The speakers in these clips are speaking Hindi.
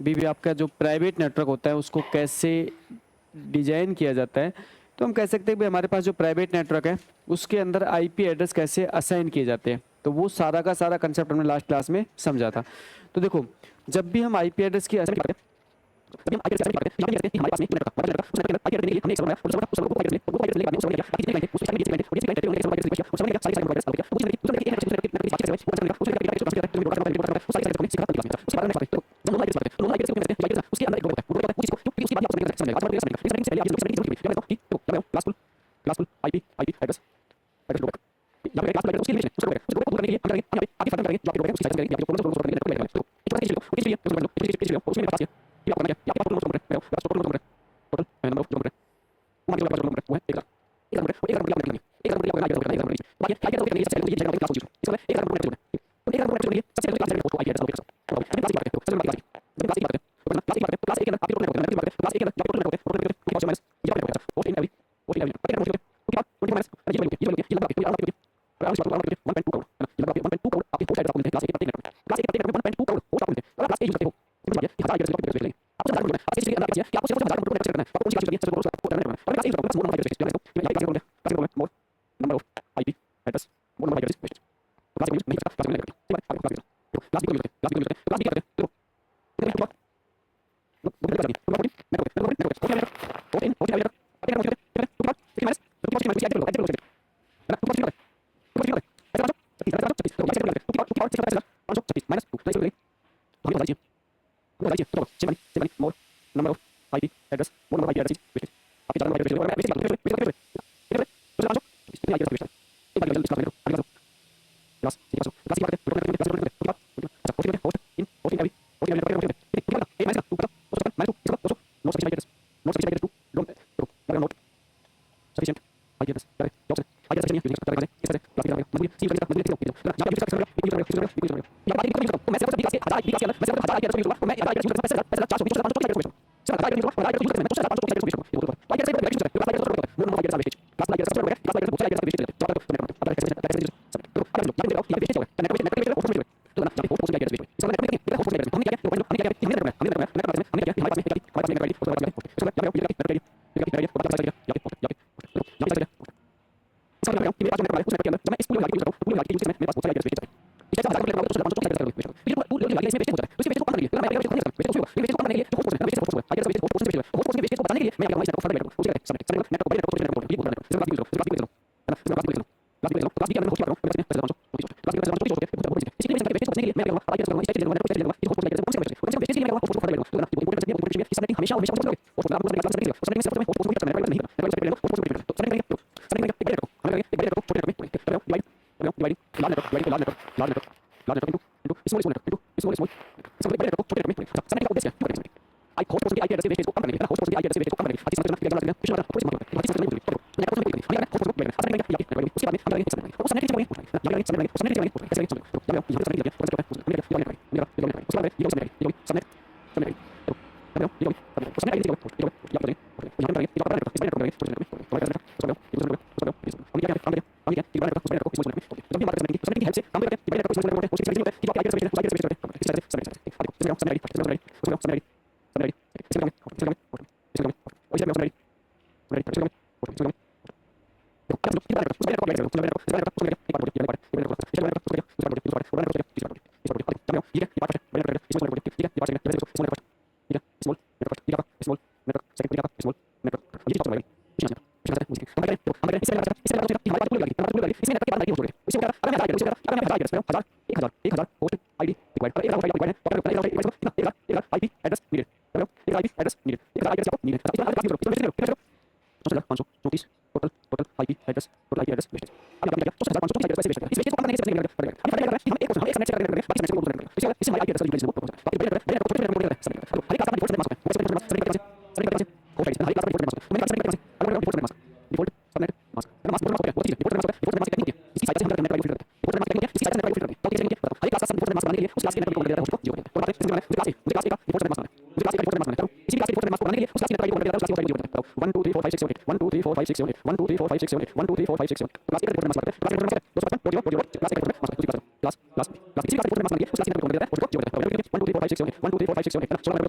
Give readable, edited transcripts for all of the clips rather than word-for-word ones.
भी आपका जो प्राइवेट नेटवर्क होता है उसको कैसे डिजाइन किया जाता है, तो हम कह सकते हैं कि हमारे पास जो प्राइवेट नेटवर्क है उसके अंदर आईपी एड्रेस कैसे असाइन किए जाते हैं। तो वो सारा का सारा कंसेप्ट हमने लास्ट क्लास में समझा था। तो देखो, जब भी हम आईपी एड्रेस की असाइन करते हैं, जब हम आईपी एड्रेस की असाइन करते हैं, हमारे पास में नेटवर्क उस नेटवर्क आईपी एड्रेस के लिए हमने एक सर्वर बनाया, उस सर्वर को आईपी एड्रेस को आईपी एड्रेस लेके उसको क्लाइंट उस क्लाइंट और ये क्लाइंट और ये क्लाइंट उस सर्वर के सारे सारे एड्रेस अलग है। उस सर्वर के एक नेटवर्क की सर्विस उस सर्वर के उस सारे सारे सिखा दिया। उसके बाद में बात करें तो नॉर्मल एड्रेस नॉर्मल एड्रेस को कहते हैं उसके अंदर एक ग्रुप होता है, उसी को उसके बाद आप समझेंगे आज बात करेंगे पहले आप classful classful IP address group यहाँ पे क्लास में उसके लिए उसको करने के लिए हम करेंगे यहाँ पे आगे फर्क करेंगे जो आपके ग्रुप है उसकी साइज करेंगे जो प्रोग्राम करने के लिए तो एक बार इसके लिए उसमें पास है ये आपको क्या आपको नंबर है टोटल नंबर वो है एक बाकी क्या क्या ये सबसे ये क्लास हो इसको एक नंबर है तो एक नंबर है सबसे पहले क्लास है उसको आईपी एड्रेस तो क्लास बात है सबसे पहले क्लास एक आपके टोटल नंबर क्लास एक आपके टोटल नंबर टोटल माइनस ये बात है और इन एवरी और इन एवरी पता है उसके बाद 20 माइनस ये लगा के क्लास 1.2 करोड़ ये लगा 1.2 करोड़ आपके पोस्ट आपको क्लास 1 क्लास 1 1.2 करोड़ पोस्ट आपको अगर क्लास 1 यूज करते हो तो ये 1000 एड्रेस को लेंगे आप सब जानते हैं आप इसके अंदर क्या आपको सिर्फ 1000 नंबर करना है आपको कौन सी चीज करनी है सबको करना है और क्लास 1 का मोर नंबर एड्रेस ये class more IP address more number address class में नहीं क्लास में क्लास भी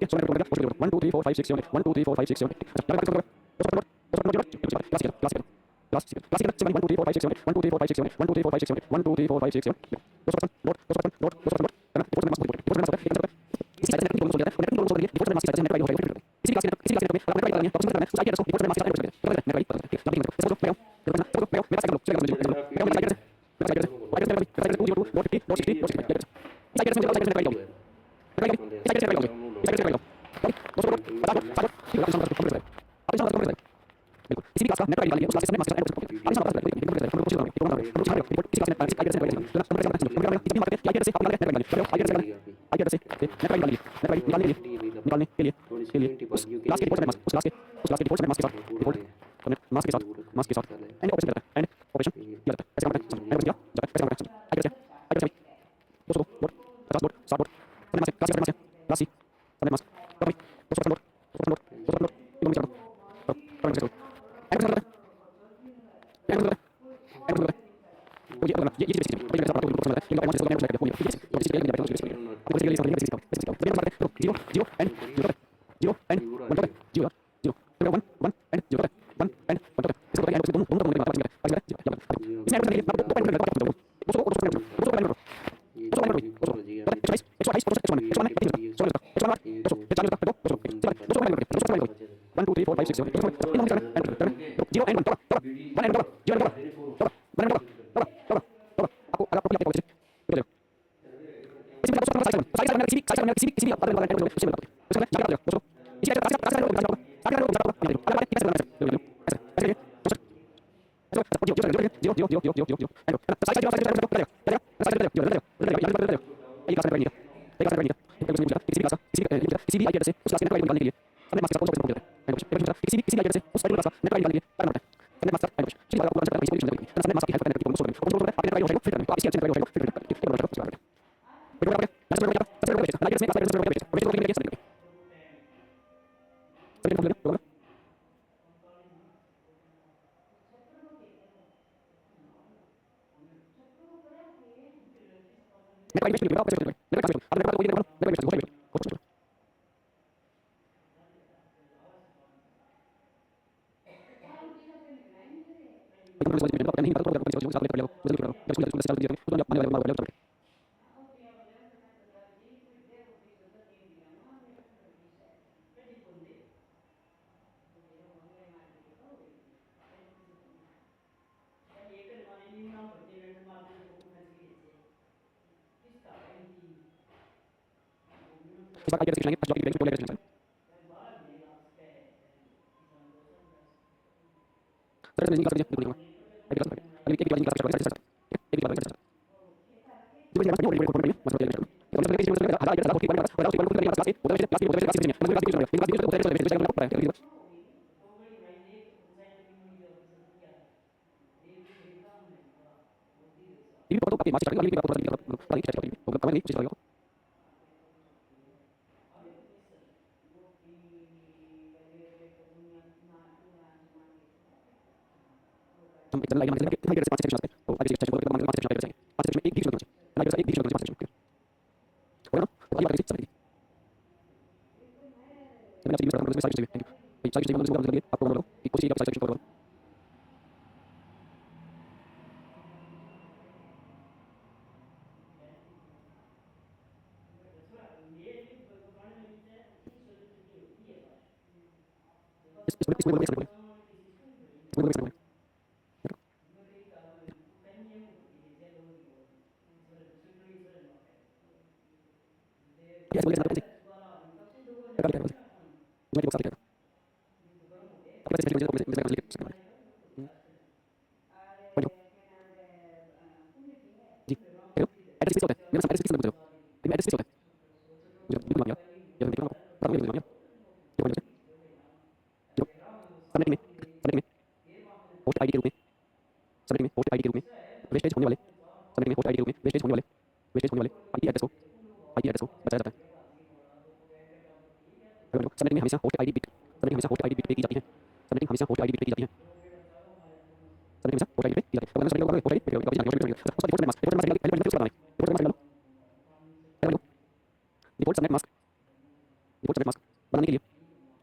डिफ़ॉल्ट सबनेट मास्क बनाने के लिए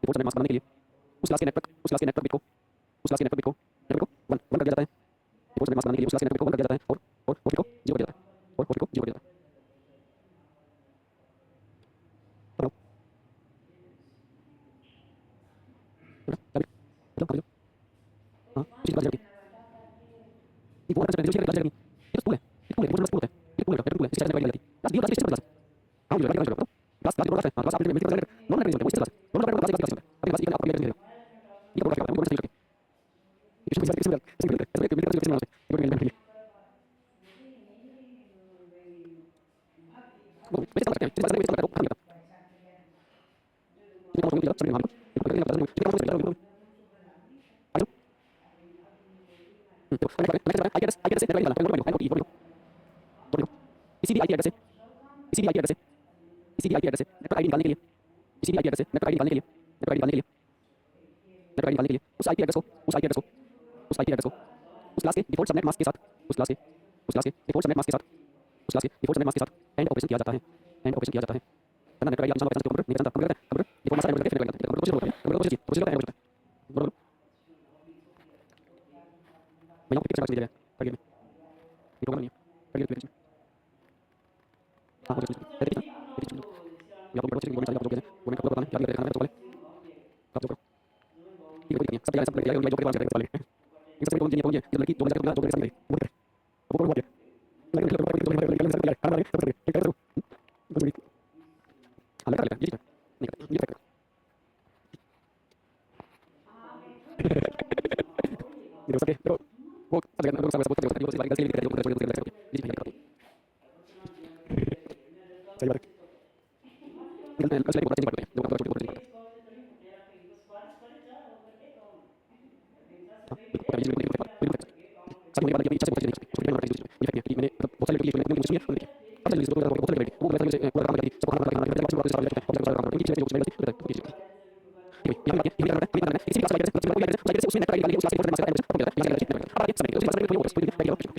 डिफ़ॉल्ट सबनेट मास्क बनाने के लिए उस क्लास के नेटवर्क बिट को नेटवर्क बिट को 1 कर दिया जाता है। डिफ़ॉल्ट सबनेट मास्क बनाने के लिए उस क्लास के नेटवर्क बिट को 1 कर दिया जाता है और बिट को 0 कर दिया जाता है और बिट को 0 कर दिया जाता है। हाँ, उसी क्लास ये वो करने से पहले ये तो स्कूल है ये पूल है ये इसका डिवाइड जाती है क्लास दी क्लास हां जो क्लास क्लास है क्लास अपने में नॉन रेंज है वो क्लास नॉन रेंज क्लास अभी क्लास अपने में ये बोल रहा है वो नहीं करते ये सब सिंगल ऐसे एक मिनट किसी में ये वो वैसे करते हैं जैसे करते हैं ये मौसम की तरफ से हम ये तो आई गेट इस नेटवर्क वाला इसी भी आईपी एड्रेस है इसी भी आईपी एड्रेस है इसी भी आईपी एड्रेस है नेटवर्क आईडी निकालने के लिए इसी भी आईपी एड्रेस है नेटवर्क आईडी निकालने के लिए नेटवर्क आईडी निकालने के लिए उस आईपी एड्रेस को उस क्लास के डिफॉल्ट सबनेट मास्क के साथ उस क्लास के डिफॉल्ट सबनेट मास्क के साथ एंड ऑपरेशन किया जाता है तना नेटवर्क आईडी आप समझ नहीं जानता कंप्यूटर डिफॉल्ट मास्क एंड करके कंप्यूटर को मैं यहां पे किसी जगह आगे में ये प्रोग्राम नहीं है आगे हां हो जाएगा या तो बड़ा चीज बोलना चाहिए आप जो कहते हैं वो मैं आपको बताना क्या करना है तो पहले आप जो करो ये कोई नहीं सब जो के पास वाले ये सब कौन है ये लड़की जो मजाक जो करे वो करे वो बोल गया लेकिन वो अगर लोग सब बोलते हैं वो लाइक ऐसे लिख रहे हैं जी सही बात है मैं कसले पता नहीं पड़ता है जो काम छोटे छोटे नहीं पड़ता सब मुझे पता है कि इच्छा से कुछ नहीं उसको मैंने बताया कि मैंने बहुत सारे लोग मैंने मुझे सुनिए अब जल्दी से तो बहुत सारे वो मैं से पूरा काम करती सब खाना खाना सब बात सारे बहुत सारे काम करती चीजें जो मैंने बताया ये इसी क्लास में उसमें नेटवर्क आईडी उस क्लास के मास्टर अब ये सब उस क्लास में कोई और कोई नहीं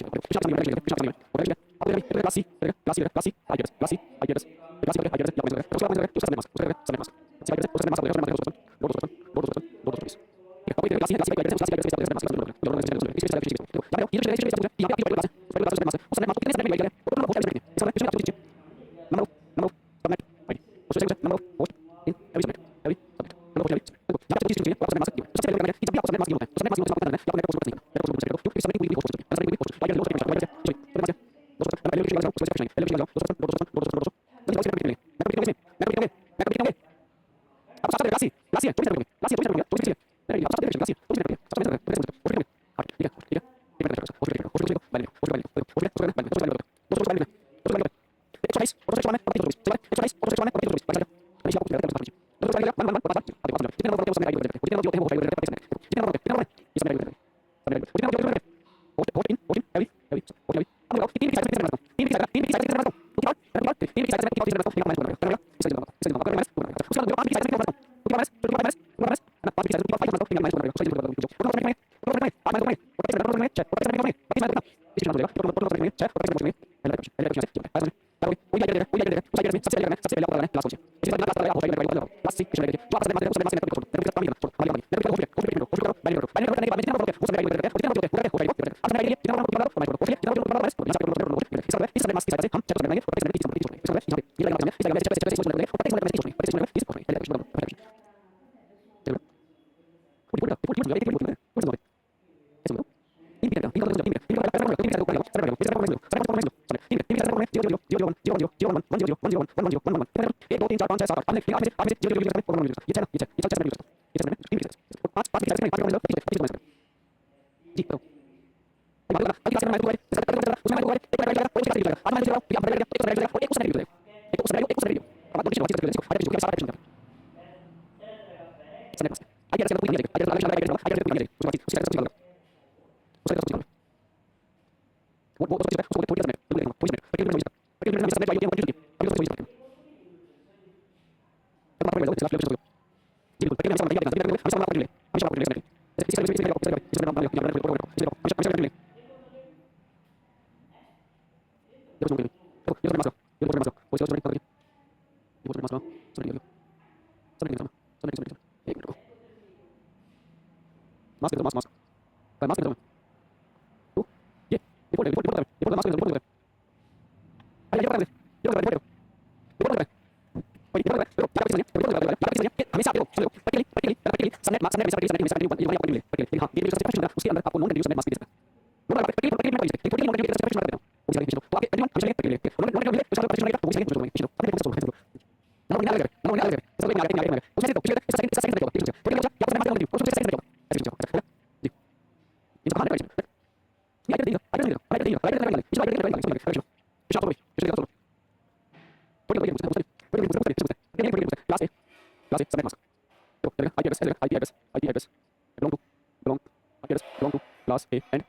class A and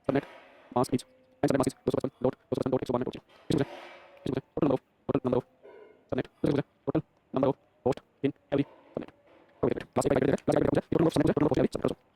subnet mask each and subnet mask is load total number of subnet total number of host in every subnet. Okay, class A total number of subnet total number of every subnet.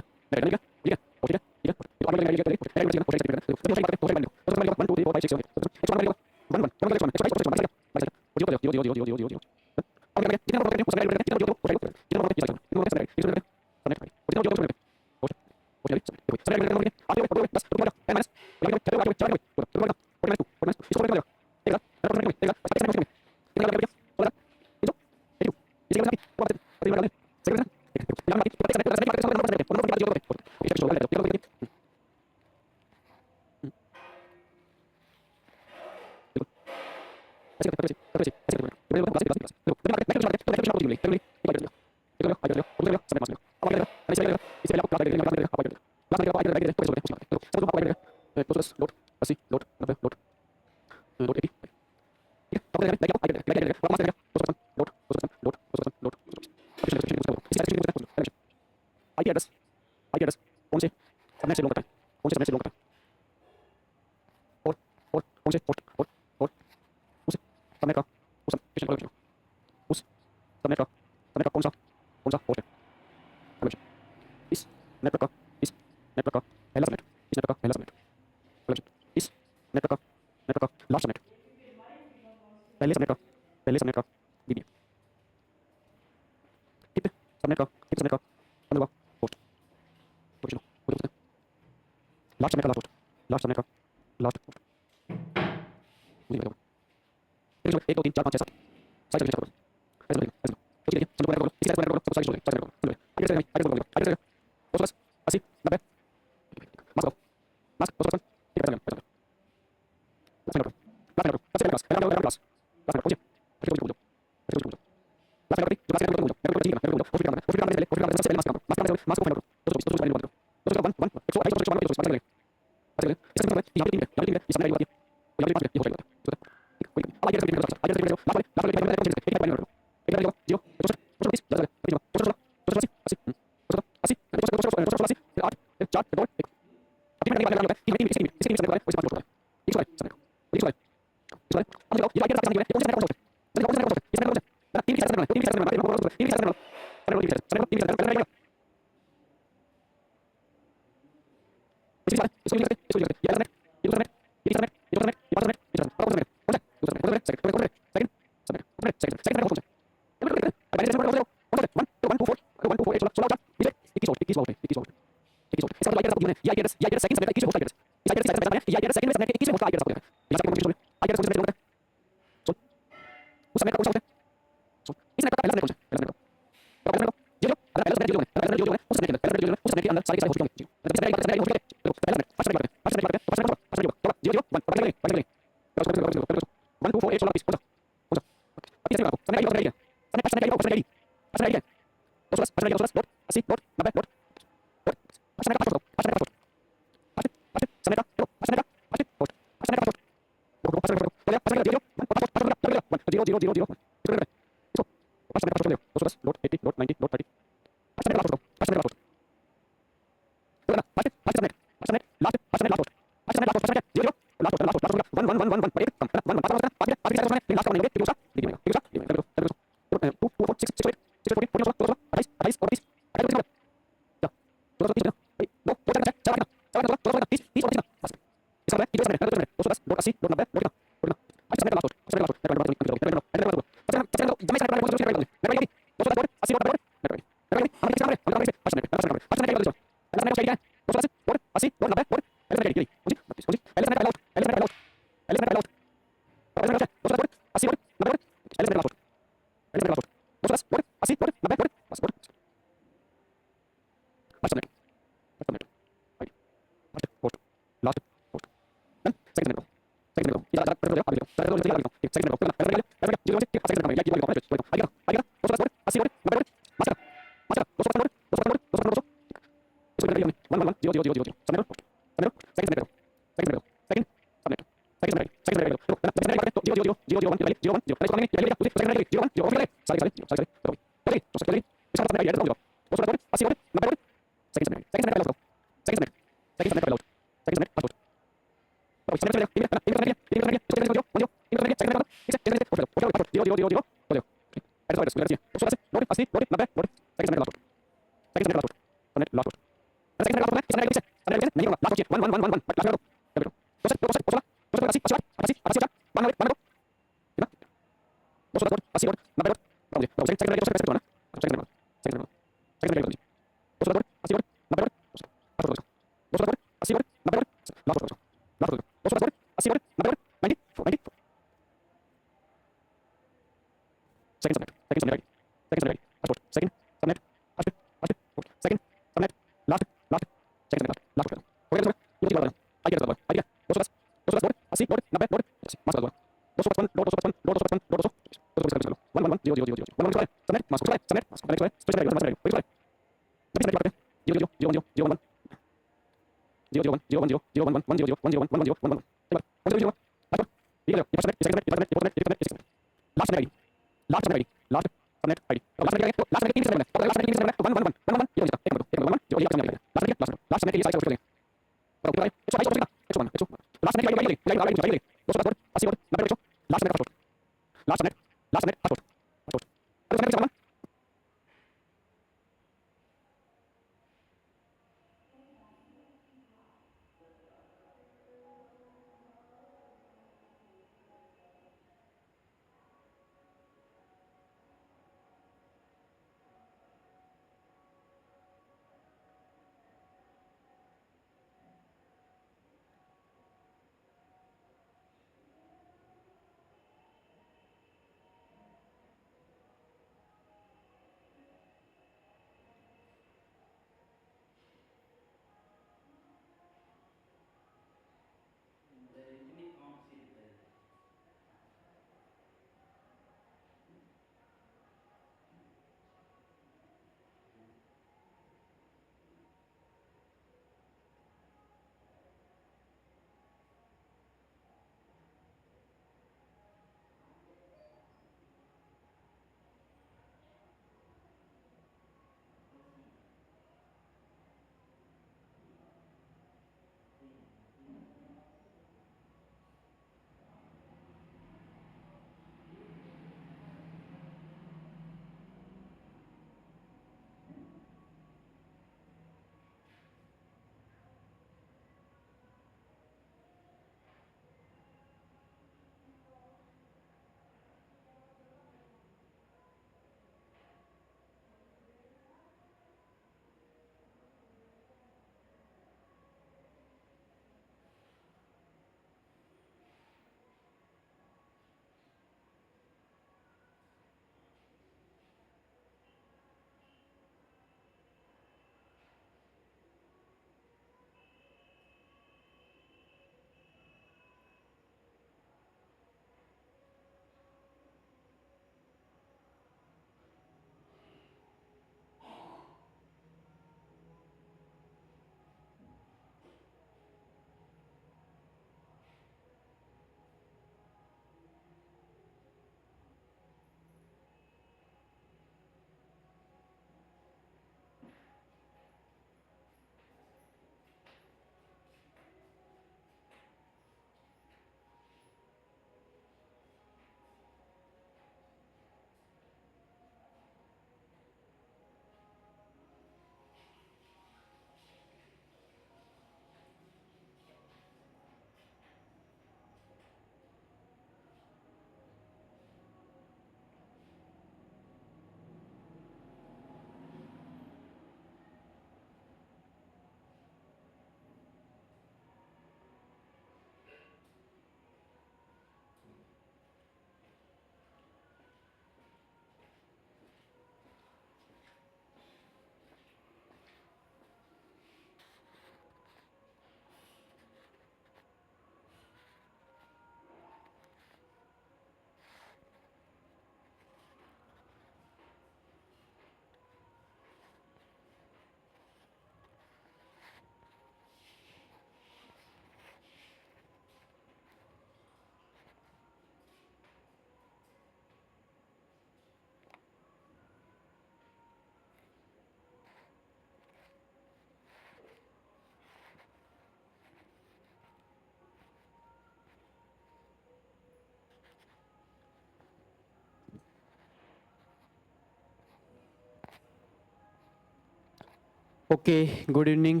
Okay, good evening.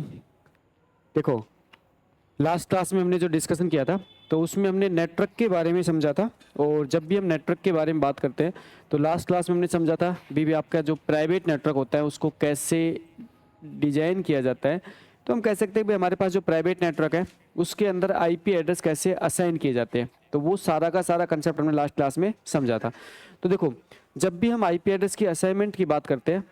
देखो, लास्ट क्लास में हमने जो डिस्कशन किया था तो उसमें हमने नेटवर्क के बारे में समझा था। और जब भी हम नेटवर्क के बारे में बात करते हैं तो लास्ट क्लास में हमने समझा था भी आपका जो प्राइवेट नेटवर्क होता है उसको कैसे डिजाइन किया जाता है। तो हम कह सकते हैं कि हमारे पास जो प्राइवेट नेटवर्क है उसके अंदर आईपी एड्रेस कैसे असाइन किए जाते हैं, तो वो सारा का सारा कंसेप्ट हमने लास्ट क्लास में समझा था। तो देखो, जब भी हम आईपी एड्रेस की असाइनमेंट की बात करते हैं,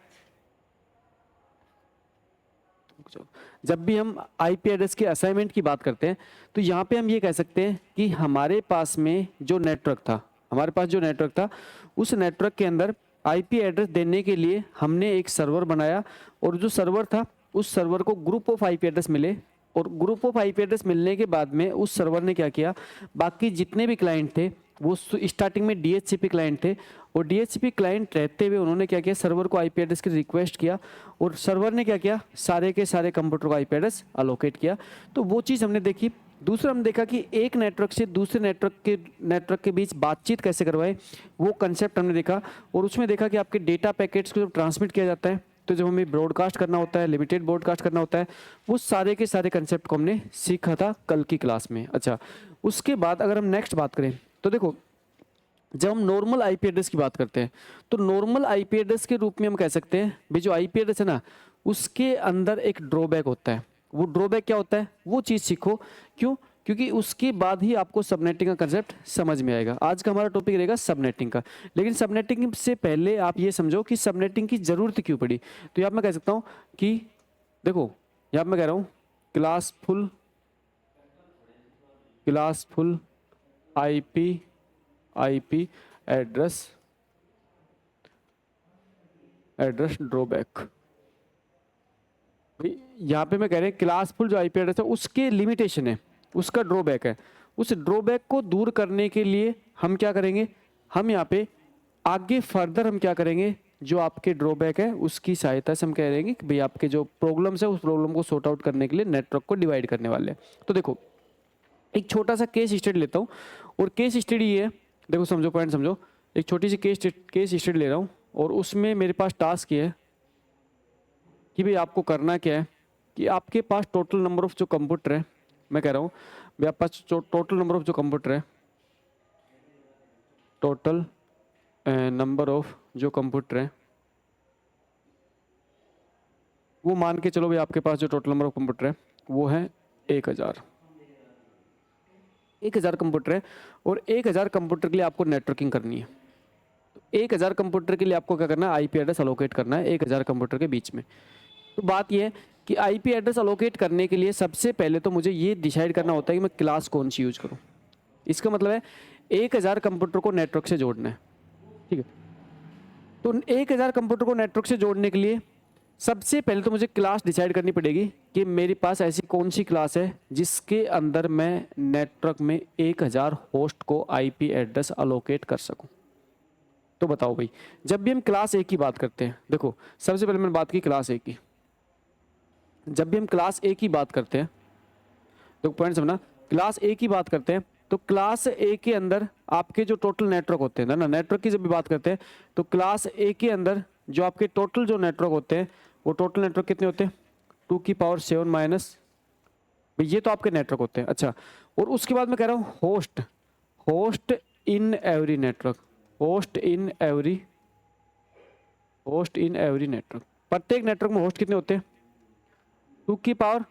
जब भी हम आईपी एड्रेस के असाइनमेंट की बात करते हैं तो यहाँ पे हम ये कह सकते हैं कि हमारे पास में जो नेटवर्क था, हमारे पास जो नेटवर्क था उस नेटवर्क के अंदर आईपी एड्रेस देने के लिए हमने एक सर्वर बनाया। और जो सर्वर था उस सर्वर को ग्रुप ऑफ आईपी एड्रेस मिले, और ग्रुप ऑफ आईपी एड्रेस मिलने के बाद में उस सर्वर ने क्या किया, बाकी जितने भी क्लाइंट थे वो स्टार्टिंग में डीएचसीपी क्लाइंट थे, और डीएचसीपी क्लाइंट रहते हुए उन्होंने क्या किया, सर्वर को आईपी एड्रेस की रिक्वेस्ट किया, और सर्वर ने क्या किया, सारे के सारे कंप्यूटर को आईपी एड्रेस अलोकेट किया। तो वो चीज़ हमने देखी। दूसरा हमने देखा कि एक नेटवर्क से दूसरे नेटवर्क के बीच बातचीत कैसे करवाए, वो कंसेप्ट हमने देखा। और उसमें देखा कि आपके डेटा पैकेट्स को जब ट्रांसमिट किया जाता है तो जब हमें ब्रॉडकास्ट करना होता है, लिमिटेड ब्रॉडकास्ट करना होता है, वो सारे के सारे कंसेप्ट को हमने सीखा था कल की क्लास में। अच्छा, उसके बाद अगर हम नेक्स्ट बात करें तो देखो, जब हम नॉर्मल आईपी एड्रेस की बात करते हैं तो नॉर्मल आईपी एड्रेस के रूप में हम कह सकते हैं भी जो आईपी एड्रेस है ना उसके अंदर एक ड्रॉबैक होता है। वो ड्रॉबैक क्या होता है वो चीज़ सीखो। क्यों? क्योंकि उसके बाद ही आपको सबनेटिंग का कंसेप्ट समझ में आएगा। आज का हमारा टॉपिक रहेगा सबनेटिंग का, लेकिन सबनेटिंग से पहले आप ये समझो कि सबनेटिंग की ज़रूरत क्यों पड़ी। तो यहाँ मैं कह सकता हूँ कि देखो, यहाँ मैं कह रहा हूँ क्लासफुल आईपी एड्रेस ड्रॉबैक। यहाँ पे मैं कह रहे हैं क्लासफुल जो आईपी एड्रेस है उसके लिमिटेशन है, उसका ड्रॉबैक है। उस ड्रॉबैक को दूर करने के लिए हम क्या करेंगे, हम यहाँ पे आगे फर्दर हम क्या करेंगे, जो आपके ड्रॉबैक है उसकी सहायता से हम कह रहे हैं कि भाई आपके जो प्रॉब्लम्स है उस प्रॉब्लम को सॉर्ट आउट करने के लिए नेटवर्क को डिवाइड करने वाले हैं। तो देखो, एक छोटा सा केस स्टडी लेता हूँ, और केस स्टडी ये है, देखो समझो, पॉइंट समझो। एक छोटी सी केस स्टडी ले रहा हूँ और उसमें मेरे पास टास्क ये है कि भाई आपको करना क्या है कि आपके पास टोटल नंबर ऑफ जो कंप्यूटर है, मैं कह रहा हूँ भाई आपके पास टोटल नंबर ऑफ जो कंप्यूटर है, टोटल नंबर ऑफ जो कंप्यूटर है वो मान के चलो भाई आपके पास जो टोटल नंबर ऑफ कंप्यूटर है वो है 1000 कंप्यूटर है। और 1000 कंप्यूटर के लिए आपको नेटवर्किंग करनी है। 1000 कंप्यूटर के लिए आपको क्या करना है, आईपी एड्रेस अलोकेट करना है 1000 कंप्यूटर के बीच में। तो बात यह है कि आईपी एड्रेस अलोकेट करने के लिए सबसे पहले तो मुझे ये डिसाइड करना होता है कि मैं क्लास कौन सी यूज करूँ। इसका मतलब है 1000 कंप्यूटर को नेटवर्क से जोड़ना है, ठीक है। तो 1000 कंप्यूटर को नेटवर्क से जोड़ने के लिए सबसे पहले तो मुझे क्लास डिसाइड करनी पड़ेगी कि मेरे पास ऐसी कौन सी क्लास है जिसके अंदर मैं नेटवर्क में 1000 होस्ट को आईपी एड्रेस अलोकेट कर सकूं। तो बताओ भाई, जब भी हम क्लास ए की बात करते हैं, देखो सबसे पहले मैंने बात की क्लास ए की। जब भी हम क्लास ए की बात करते हैं तो पॉइंट समझना, क्लास ए की बात करते हैं तो क्लास ए के अंदर आपके जो टोटल नेटवर्क होते हैं ना, नेटवर्क की जब भी बात करते हैं तो क्लास ए के अंदर जो आपके टोटल जो नेटवर्क होते हैं वो टोटल नेटवर्क कितने होते हैं, 2 की पावर 7 माइनस, ये तो आपके नेटवर्क होते हैं। अच्छा, और उसके बाद मैं कह रहा हूँ host in every network, host in every network. प्रत्येक नेटवर्क में होस्ट कितने होते हैं, 2 की पावर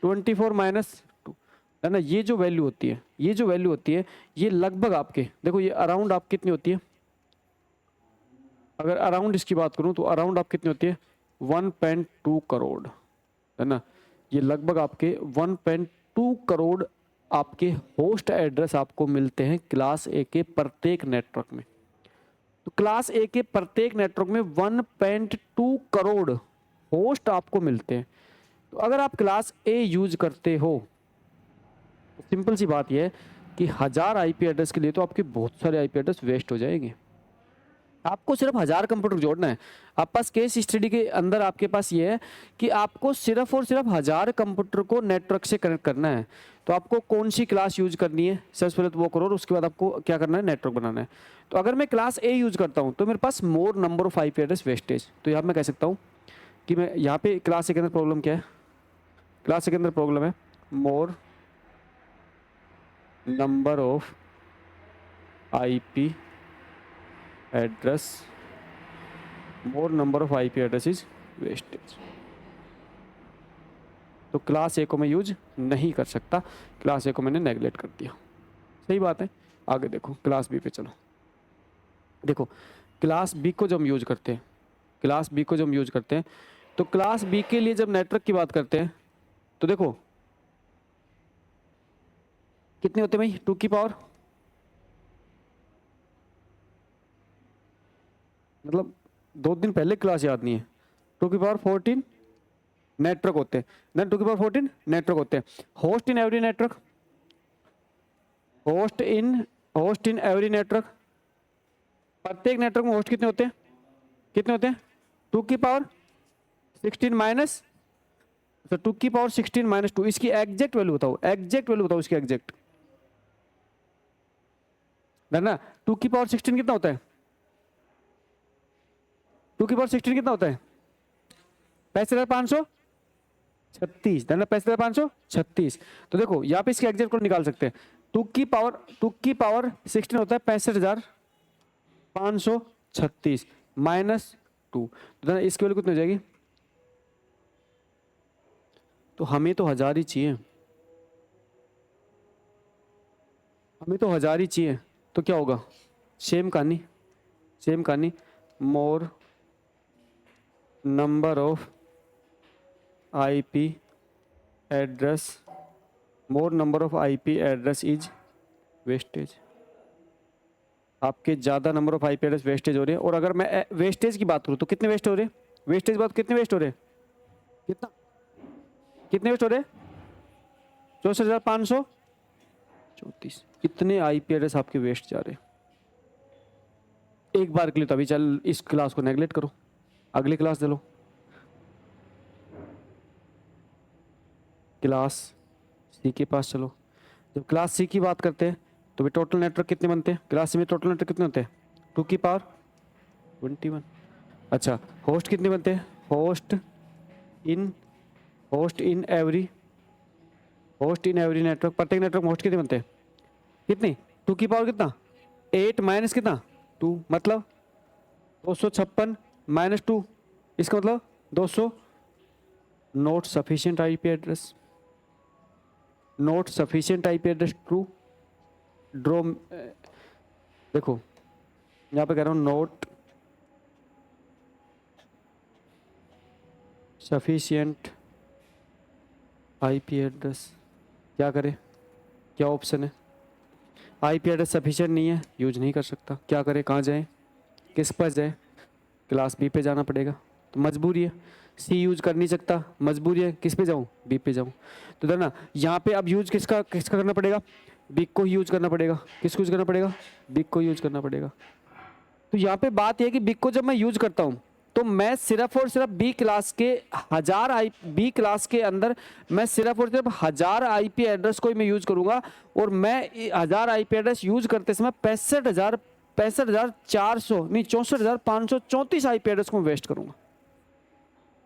24 माइनस 2, है ना। ये जो वैल्यू होती है ये लगभग आपके, देखो ये अराउंड आप कितनी होती है, अगर अराउंड इसकी बात करूं तो अराउंड आप कितनी होती है 1.2 करोड़, है ना। ये लगभग आपके 1.2 करोड़ आपके होस्ट एड्रेस आपको मिलते हैं क्लास ए के प्रत्येक नेटवर्क में। तो क्लास ए के प्रत्येक नेटवर्क में 1.2 करोड़ होस्ट आपको मिलते हैं। तो अगर आप क्लास ए यूज करते हो तो सिंपल सी बात यह है कि 1000 आईपी एड्रेस के लिए तो आपके बहुत सारे आईपी एड्रेस वेस्ट हो जाएंगे। आपको सिर्फ 1000 कंप्यूटर जोड़ना है। आप पास केस स्टडी के अंदर आपके पास ये है कि आपको सिर्फ और सिर्फ 1000 कंप्यूटर को नेटवर्क से कनेक्ट करना है। तो आपको कौन सी क्लास यूज करनी है, सबसे पहले तो वो करो और उसके बाद आपको क्या करना है, नेटवर्क बनाना है। तो अगर मैं क्लास ए यूज करता हूँ तो मेरे पास more number of IP address wastage. तो यहाँ मैं कह सकता हूँ कि मैं यहाँ पे क्लास ए के अंदर प्रॉब्लम क्या है, क्लास ए के अंदर प्रॉब्लम है more number of IP address, more number of IP address is wastage. तो क्लास ए को मैं यूज नहीं कर सकता, क्लास ए को मैंने नेगलेक्ट कर दिया। सही बात है। आगे देखो क्लास बी पे चलो। देखो क्लास बी को जब हम यूज करते हैं, क्लास बी को जब हम यूज करते हैं तो क्लास बी के लिए जब नेटवर्क की बात करते हैं तो देखो कितने होते हैं भाई, 2 की पावर, मतलब 2 दिन पहले क्लास याद नहीं है, 2 की पावर 14 नेटवर्क होते हैं, देन 2 की पावर 14 नेटवर्क होते हैं। Host in every network, host in every network, प्रत्येक नेटवर्क में होस्ट कितने होते हैं, कितने होते हैं 2 की पावर 16 माइनस, तो 2 की पावर 16 माइनस 2, इसकी एग्जैक्ट वैल्यू बताओ, एग्जैक्ट वैल्यू बताओ इसकी एग्जैक्ट, ना 2 की पावर 16 कितना होता है, 2 की पावर 16 कितना होता है 6536, ना 6536। तो देखो यहाँ पे इसके एग्जैक्ट को निकाल सकते हैं, 2 की पावर 16 होता है 6536 माइनस 2, तो इसकी वैल्यू कितनी हो जाएगी, तो हमें तो 1000 ही चाहिए, हमें तो 1000 ही चाहिए, तो क्या होगा, सेम कहानी, मोर number of IP address, more number of IP address is wastage. आपके ज़्यादा number of IP address wastage हो रहे हैं। और अगर मैं वेस्टेज की बात करूँ तो कितने वेस्ट हो रहे हैं, वेस्टेज की बात कितने वेस्ट हो रहे हैं, कितने वेस्ट हो रहे हैं 64,534, कितने आईपी एड्रेस आपके वेस्ट जा रहे हैं। एक बार के लिए तो अभी चल इस क्लास को नेगलेक्ट करो, अगली क्लास दे लो, क्लास सी के पास चलो। जब क्लास सी की बात करते हैं तो भी टोटल नेटवर्क कितने बनते हैं, क्लास सी में टोटल नेटवर्क कितने होते हैं 2 की पावर 21। अच्छा होस्ट कितने बनते हैं, होस्ट इन एवरी नेटवर्क, प्रत्येक नेटवर्क में होस्ट कितने बनते हैं, कितनी 2 की पावर कितना 8 माइनस कितना 2, मतलब 256 माइनस 2, इसका मतलब 200, not sufficient IP address, not sufficient IP address true, draw, देखो यहाँ पे कह रहा हूँ नॉट सफिशिएंट आईपी एड्रेस, क्या करें, क्या ऑप्शन है, आईपी एड्रेस सफिशिएंट नहीं है, यूज नहीं कर सकता, क्या करें, कहाँ जाएं, किस पर जाए, क्लास बी पे जाना पड़ेगा, तो मजबूरी है, सी यूज कर नहीं सकता, मजबूरी है, किस पे जाऊँ, बी पे जाऊँ। तो ना यहाँ पे अब यूज किसका करना पड़ेगा, बिग को यूज करना पड़ेगा, किसको यूज करना पड़ेगा, बिग को यूज करना पड़ेगा। तो यहाँ पे बात यह है कि बिग को जब मैं यूज करता हूँ तो मैं सिर्फ और सिर्फ बी क्लास के बी क्लास के अंदर मैं सिर्फ और सिर्फ 1000 आईपी एड्रेस को ही मैं यूज करूंगा, और मैं 1000 आईपी एड्रेस यूज करते समय 65,400 नहीं 64,534 आईपी एड्रेस को वेस्ट करूंगा,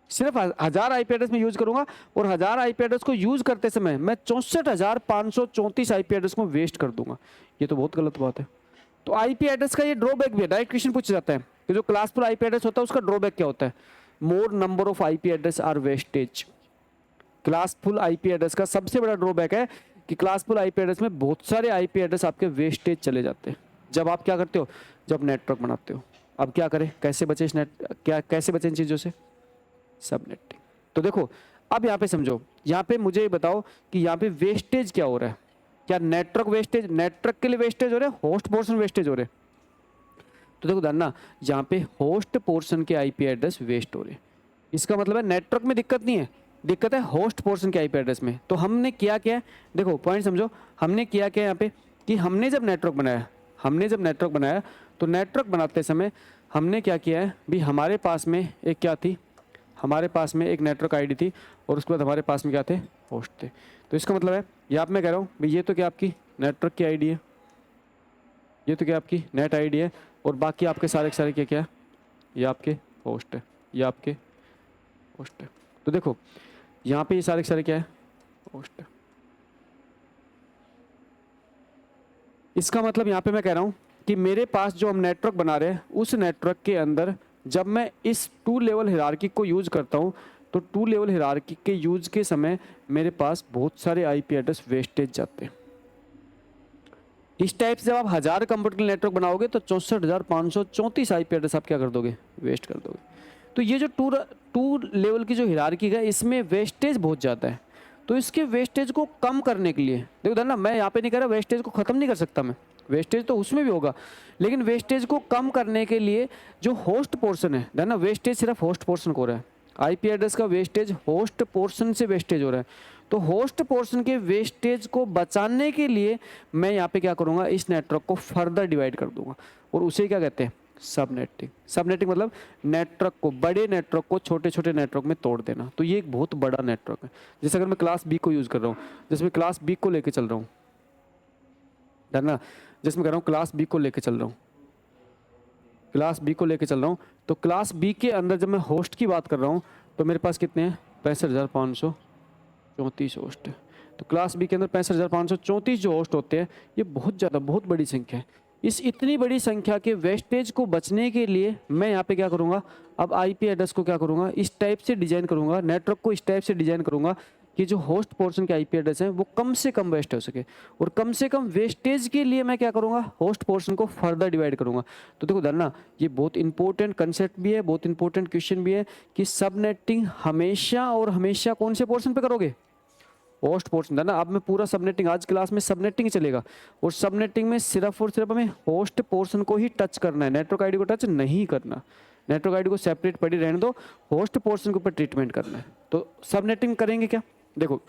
सिर्फ 1000 आईपी एड्रेस में यूज करूंगा, और 1000 आईपी एड्रेस को यूज करते समय मैं 64,534 आईपी एड्रेस को वेस्ट कर दूंगा। ये तो बहुत गलत बात है। तो आईपी एड्रेस का ये ड्रॉबैक भी है, डायरेक्ट क्वेश्चन पूछा जाता है कि जो क्लासफुल आईपी एड्रेस होता है उसका ड्रॉबैक क्या होता है, more number of IP address are wastage. Classful IP address का सबसे बड़ा ड्रॉबैक है कि क्लासफुल आईपी एड्रेस में बहुत सारे आईपी एड्रेस आपके वेस्टेज चले जाते हैं जब आप क्या करते हो, जब नेटवर्क बनाते हो। अब क्या करें, कैसे बचे इस कैसे बचे इन चीज़ों से, सब नेटिंग। तो देखो अब यहाँ पे समझो, यहाँ पे मुझे बताओ कि यहाँ पे वेस्टेज क्या हो रहा है, क्या नेटवर्क वेस्टेज, नेटवर्क के लिए वेस्टेज हो रहे हैं, होस्ट पोर्शन वेस्टेज हो रहे हैं। तो देखो धन्ना यहाँ पे होस्ट पोर्शन के आईपी एड्रेस वेस्ट हो रहे हैं, इसका मतलब है नेटवर्क में दिक्कत नहीं है, दिक्कत है होस्ट पोर्शन के आईपी एड्रेस में। तो हमने किया क्या है, देखो पॉइंट समझो, हमने किया क्या यहाँ पे कि हमने जब नेटवर्क बनाया तो नेटवर्क बनाते समय हमने क्या किया है भी, हमारे पास में एक क्या थी, हमारे पास में एक नेटवर्क आईडी थी, और उसके बाद हमारे पास में क्या थे, होस्ट थे। तो इसका मतलब है यहाँ पे मैं कह रहा हूँ भाई ये तो क्या आपकी नेटवर्क की आईडी है, ये तो क्या आपकी नेट आईडी है, और बाकी आपके सारे के सारे क्या क्या है, ये आपके होस्ट है, ये आपके होस्ट है। तो देखो यहाँ पे ये सारे के सारे क्या है, होस्ट है। इसका मतलब यहाँ पे मैं कह रहा हूँ कि मेरे पास जो हम नेटवर्क बना रहे हैं उस नेटवर्क के अंदर जब मैं इस 2 लेवल हिरार्की को यूज करता हूँ तो 2 लेवल हिरार्की के यूज के समय मेरे पास बहुत सारे आईपी एड्रेस वेस्टेज जाते हैं। इस टाइप से जब आप 1000 कंप्यूटर नेटवर्क बनाओगे तो 64,534 आईपी एड्रेस आप क्या कर दोगे, वेस्ट कर दोगे। तो ये जो टू लेवल की जो हिरार्की है इसमें वेस्टेज बहुत ज़्यादा है। तो इसके वेस्टेज को कम करने के लिए देखो धरना, मैं यहाँ पे नहीं कह रहा वेस्टेज को ख़त्म नहीं कर सकता मैं, वेस्टेज तो उसमें भी होगा, लेकिन वेस्टेज को कम करने के लिए जो होस्ट पोर्शन है धरना, वेस्टेज सिर्फ होस्ट पोर्शन को हो रहा है। आईपी एड्रेस का वेस्टेज होस्ट पोर्शन से वेस्टेज हो रहा है। तो होस्ट पोर्शन के वेस्टेज को बचाने के लिए मैं यहाँ पे क्या करूँगा, इस नेटवर्क को फर्दर डिवाइड कर दूंगा और उसे क्या कहते हैं, सबनेटिंग। सबनेटिंग मतलब नेटवर्क को, बड़े नेटवर्क को छोटे छोटे नेटवर्क में तोड़ देना। तो ये एक बहुत बड़ा नेटवर्क है। जैसे अगर मैं क्लास बी को यूज़ कर रहा हूँ, जैसे मैं क्लास बी को लेके चल रहा हूँ, ना, जैसे मैं कह रहा हूँ क्लास बी को लेके चल रहा हूँ, क्लास बी को लेके चल रहा हूँ, तो क्लास बी के अंदर जब मैं होस्ट की बात कर रहा हूँ तो मेरे पास कितने हैं, 65,534 होस्ट है। तो क्लास बी के अंदर 65,534 जो होस्ट होते हैं ये बहुत ज़्यादा, बहुत बड़ी संख्या है। इस इतनी बड़ी संख्या के वेस्टेज को बचने के लिए मैं यहाँ पे क्या करूँगा, अब आईपी एड्रेस को क्या करूँगा, इस टाइप से डिजाइन करूँगा, नेटवर्क को इस टाइप से डिजाइन करूँगा कि जो होस्ट पोर्शन के आईपी एड्रेस हैं वो कम से कम वेस्ट हो सके। और कम से कम वेस्टेज के लिए मैं क्या करूँगा, होस्ट पोर्शन को फर्दर डिवाइड करूँगा। तो देखो धरना, ये बहुत इंपॉर्टेंट कंसेप्ट भी है, बहुत इंपॉर्टेंट क्वेश्चन भी है कि सबनेटिंग हमेशा और हमेशा कौन से पोर्शन पे करोगे, होस्ट पोर्शन है ना। अब मैं पूरा सबनेटिंग, आज क्लास में सबनेटिंग चलेगा और सबनेटिंग में सिर्फ और सिर्फ हमें होस्ट पोर्शन को ही टच करना है, नेटवर्क आईडी को टच नहीं करना। नेटवर्क आईडी को सेपरेट पड़ी रहने दो, होस्ट पोर्शन के ऊपर ट्रीटमेंट करना है। तो सबनेटिंग करेंगे क्या, देखो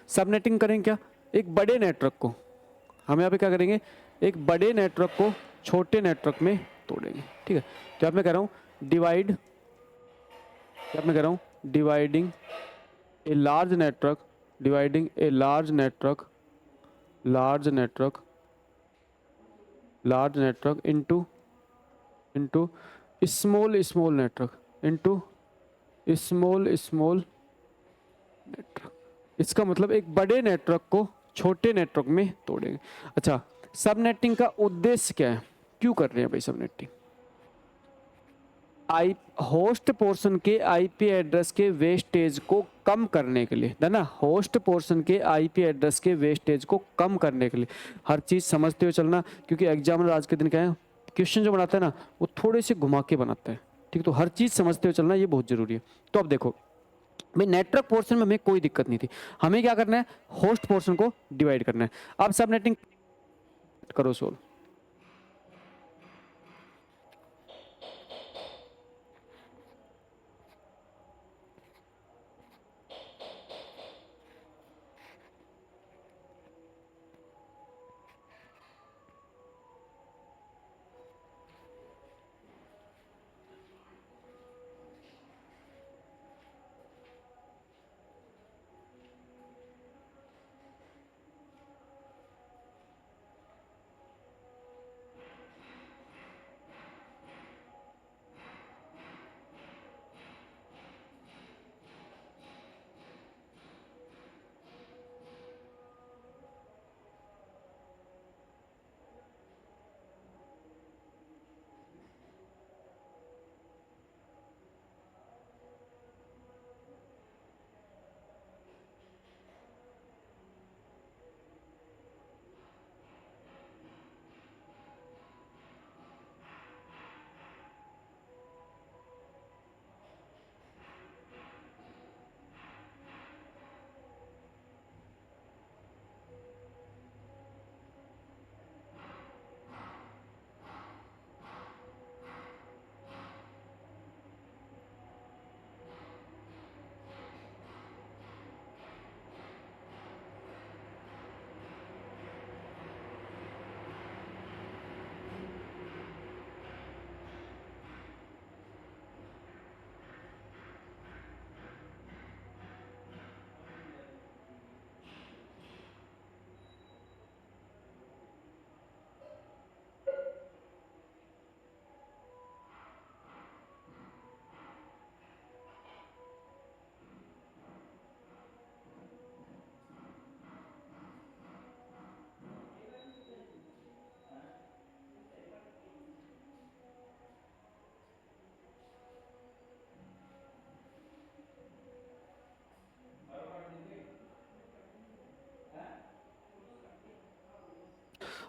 सबनेटिंग करेंगे क्या, एक बड़े नेटवर्क को हम यहाँ पे क्या करेंगे, एक बड़े नेटवर्क को छोटे नेटवर्क में तोड़ेंगे, ठीक है। तो अब मैं कह रहा हूँ डिवाइड, क्या मैं कह रहा हूँ, dividing a large network, dividing a large network into small network, into small network। इसका मतलब एक बड़े नेटवर्क को छोटे नेटवर्क में तोड़ेंगे। अच्छा, सबनेटिंग का उद्देश्य क्या है, क्यों कर रहे हैं भाई सबनेटिंग, आई होस्ट पोर्शन के आईपी एड्रेस के वेस्टेज को कम करने के लिए, है ना, होस्ट पोर्शन के आईपी एड्रेस के वेस्टेज को कम करने के लिए। हर चीज़ समझते हुए चलना, क्योंकि एग्जामिनर आज के दिन क्या है, क्वेश्चन जो बनाता है ना वो थोड़े से घुमा के बनाता है, ठीक। तो हर चीज़ समझते हुए चलना ये बहुत ज़रूरी है। तो अब देखो भाई, नेटवर्क पोर्शन में हमें कोई दिक्कत नहीं थी, हमें क्या करना है, होस्ट पोर्शन को डिवाइड करना है। अब सबनेटिंग करो सोल्व।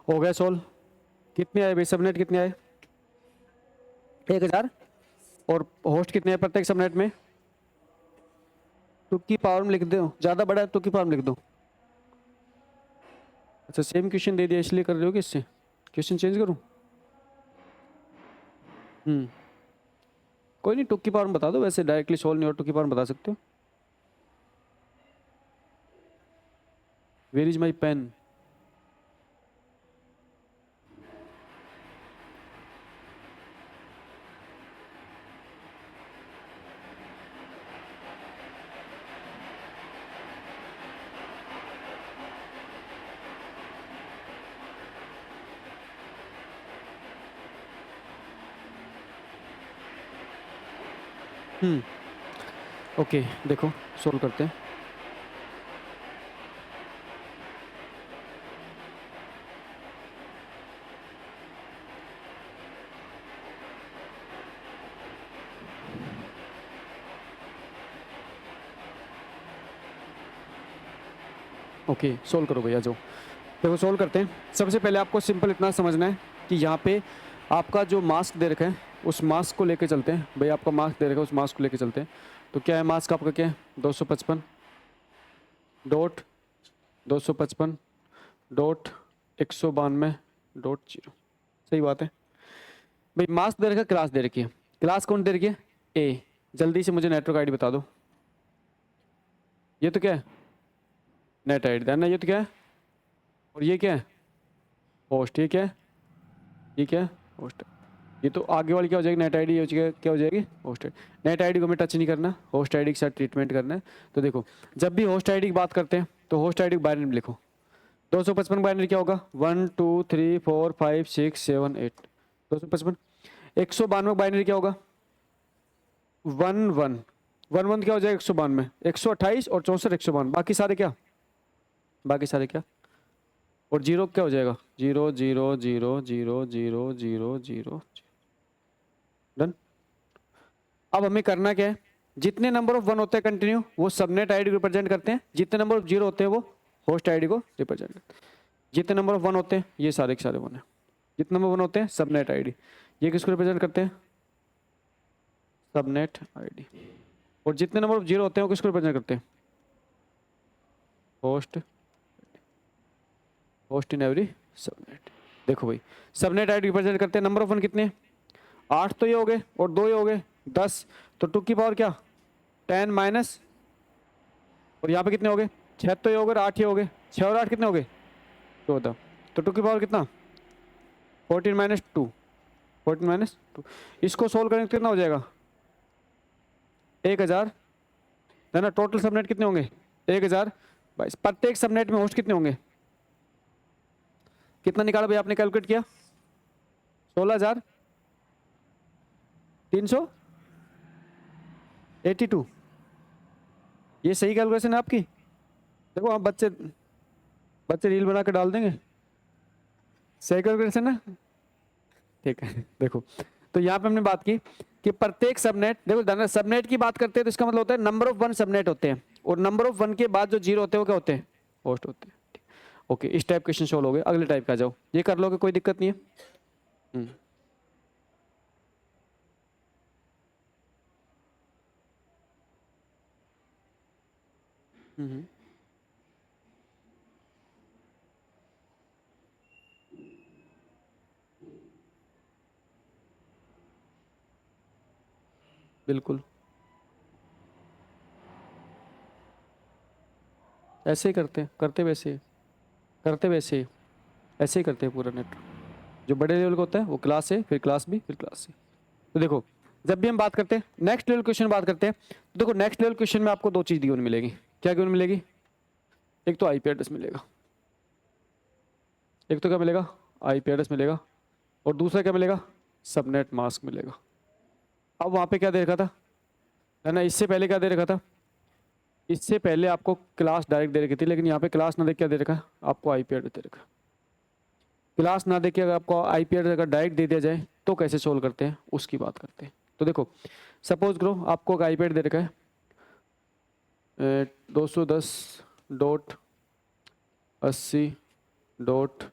हो गया सोल्व। कितने आए भाई सबनेट, कितने आए? 1000। और होस्ट कितने हैं प्रत्येक सबनेट में? 2 की पावर में लिख दो, ज़्यादा बड़ा है 2 की पावर में लिख दो। अच्छा सेम क्वेश्चन दे दिया इसलिए कर रहे हो कि इससे क्वेश्चन चेंज करूँ? कोई नहीं, 2 की पावर में बता दो, वैसे डायरेक्टली सोल्व नहीं और 2 की पावर में बता सकते हो। Where is my pen? Okay देखो सोल्व करते हैं। ओके सोल्व करो भैया। जो देखो सोल्व करते हैं। सबसे पहले आपको सिंपल इतना समझना है कि यहाँ पे आपका जो मास्क दे रखा है उस मास्क को लेके चलते हैं। भाई आपका मास्क दे रखा है उस मास्क को लेके चलते हैं। तो क्या है मास्क आपका, क्या है? 255 डॉट 255 डॉट 192 डॉट 0। सही बात है भाई। मास्क दे रखा है, क्लास दे रखी है। क्लास कौन दे रखी है? ए। जल्दी से मुझे नेटवर्क आईडी बता दो। ये तो क्या है? नेट आईडी देना। ये तो क्या है? और ये क्या है? होस्ट। ये क्या है? ये क्या है? होस्ट। ये तो आगे वाली क्या हो जाएगी? Net ID. ये क्या हो जाएगी? Host ID. नेट आईडी को हमें टच नहीं करना, होस्ट आईडी के साथ ट्रीटमेंट करना है। तो देखो जब भी होस्ट आईडी की बात करते हैं तो होस्ट आईडी को बाइनरी में लिखो। 255 बाइनरी क्या होगा? 1 2 3 4 5 6 7 8। 255। 192 बाइनरी क्या होगा? 1 1 1 1 क्या हो जाएगा? 192 128 और 64 192। बाकी सारे क्या? बाकी सारे क्या? और जीरो क्या हो जाएगा? 0 0 0 0 0 0 0। डन। अब हमें करना क्या है? जितने नंबर ऑफ 1 होते हैं कंटिन्यू वो सबनेट आईडी रिप्रेजेंट करते हैं। जितने नंबर ऑफ 0 होते हैं वो होस्ट आईडी को रिप्रेजेंट करते हैं। जितने नंबर ऑफ 1 होते हैं ये सारे के सारे 1 है। जितने नंबर 1 होते हैं सबनेट आईडी, ये किसको रिप्रेजेंट करते हैं? Subnet ID. और जितने नंबर ऑफ 0 होते हैं वो किसको रिप्रेजेंट करते हैं? Host. Host in every subnet. देखो भाई सबनेट आईडी रिप्रेजेंट करते हैं। नंबर ऑफ 1 कितने? 8 तो ये हो गए और 2 ये हो गए 10। तो 2 की पावर क्या? 10 माइनस, और यहाँ पे कितने हो गए? 6 तो ये हो गए, 8 ये हो गए। 6 और 8 कितने हो गए? 14। तो 2 की पावर कितना? 14 माइनस 2। 14 माइनस 2। इसको सोल्व करेंगे तो कितना हो जाएगा? 1000 है ना। टोटल सबनेट कितने होंगे? 1022। प्रत्येक सबनेट में होस्ट कितने होंगे? कितना निकाला भाई आपने कैलकुलेट किया? 16,382। ये सही कैलकुलेशन है आपकी? देखो आप बच्चे बच्चे रील बना के डाल देंगे। सही कैलकुलेशन है? ठीक है देखो तो यहाँ पे हमने बात की कि प्रत्येक सबनेट, देखो सबनेट की बात करते हैं तो इसका मतलब होता है नंबर ऑफ 1 सबनेट होते हैं और नंबर ऑफ 1 के बाद जो 0 होते हैं वो क्या होते हैं? होस्ट होते हैं। ओके इस टाइप क्वेश्चन सोल्व हो गए। अगले टाइप का आ जाओ। ये कर लोगे, कोई दिक्कत नहीं है। हम्म। हम्म। बिल्कुल ऐसे ही करते हैं, करते वैसे ही, करते वैसे ही, ऐसे ही करते हैं पूरा नेट। जो बड़े लेवल का होता है वो क्लास है, फिर क्लास बी, फिर क्लास सी। तो देखो जब भी हम बात करते हैं नेक्स्ट लेवल क्वेश्चन बात करते हैं तो देखो नेक्स्ट लेवल क्वेश्चन में आपको 2 चीज गिवन मिलेगी। क्या गिवन मिलेगी? एक तो आईपी एड्रेस मिलेगा, एक तो क्या मिलेगा? आईपी एड्रेस मिलेगा, और दूसरा क्या मिलेगा? सबनेट मास्क मिलेगा। अब वहां पे क्या दे रखा था, है ना? इससे पहले क्या दे रखा था? इससे पहले आपको क्लास डायरेक्ट दे रखी थी, लेकिन यहाँ पे क्लास ना देख क्या दे रखा है? आपको आईपी एड्रेस दे रखा है। क्लास ना देख के अगर आपको आईपी एड्रेस अगर डायरेक्ट दे दिया जाए तो कैसे सोल्व करते हैं उसकी बात करते हैं। तो देखो सपोज करो आपको एक आईपी एड्रेस दे रखा है 210.80.2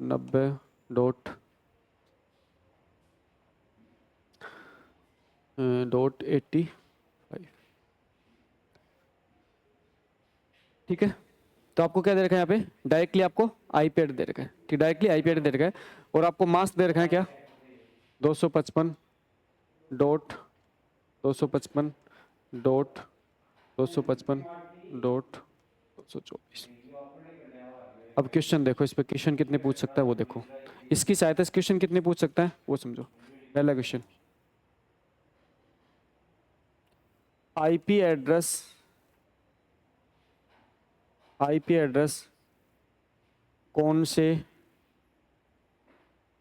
90.85। ठीक है, तो आपको क्या दे रखा है यहाँ पे, डायरेक्टली आपको आईपी एड्रेस दे रखा है कि डायरेक्टली आईपी एड्रेस दे रखा है, और आपको मास्क दे रखा है क्या, 255.255.224। अब क्वेश्चन देखो, इस पे क्वेश्चन कितने पूछ सकता है वो देखो, इसकी सहायता से क्वेश्चन कितने पूछ सकता है वो समझो। पहला क्वेश्चन, आईपी एड्रेस कौन से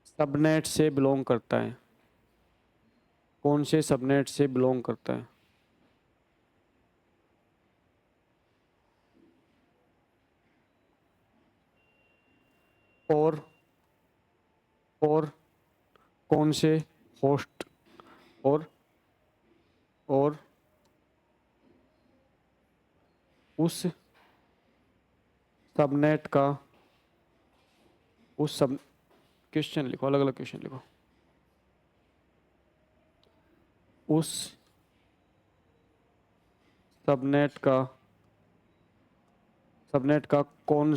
सबनेट से बिलोंग करता है, कौन से सबनेट से बिलोंग करता है। और कौन से होस्ट और उस सबनेट का, उस सब, क्वेश्चन लिखो, अलग अलग क्वेश्चन लिखो, उस सबनेट का कौन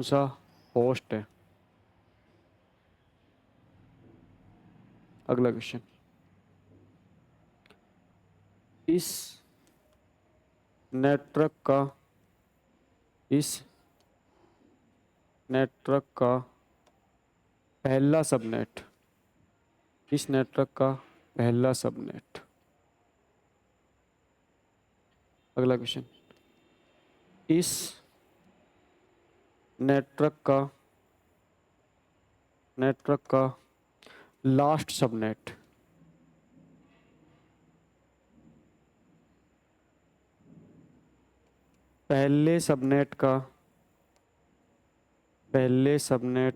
सा होस्ट है। अगला क्वेश्चन, इस नेटवर्क का पहला सबनेट, इस नेटवर्क का पहला सबनेट। अगला क्वेश्चन, इस नेटवर्क का लास्ट सबनेट। पहले सबनेट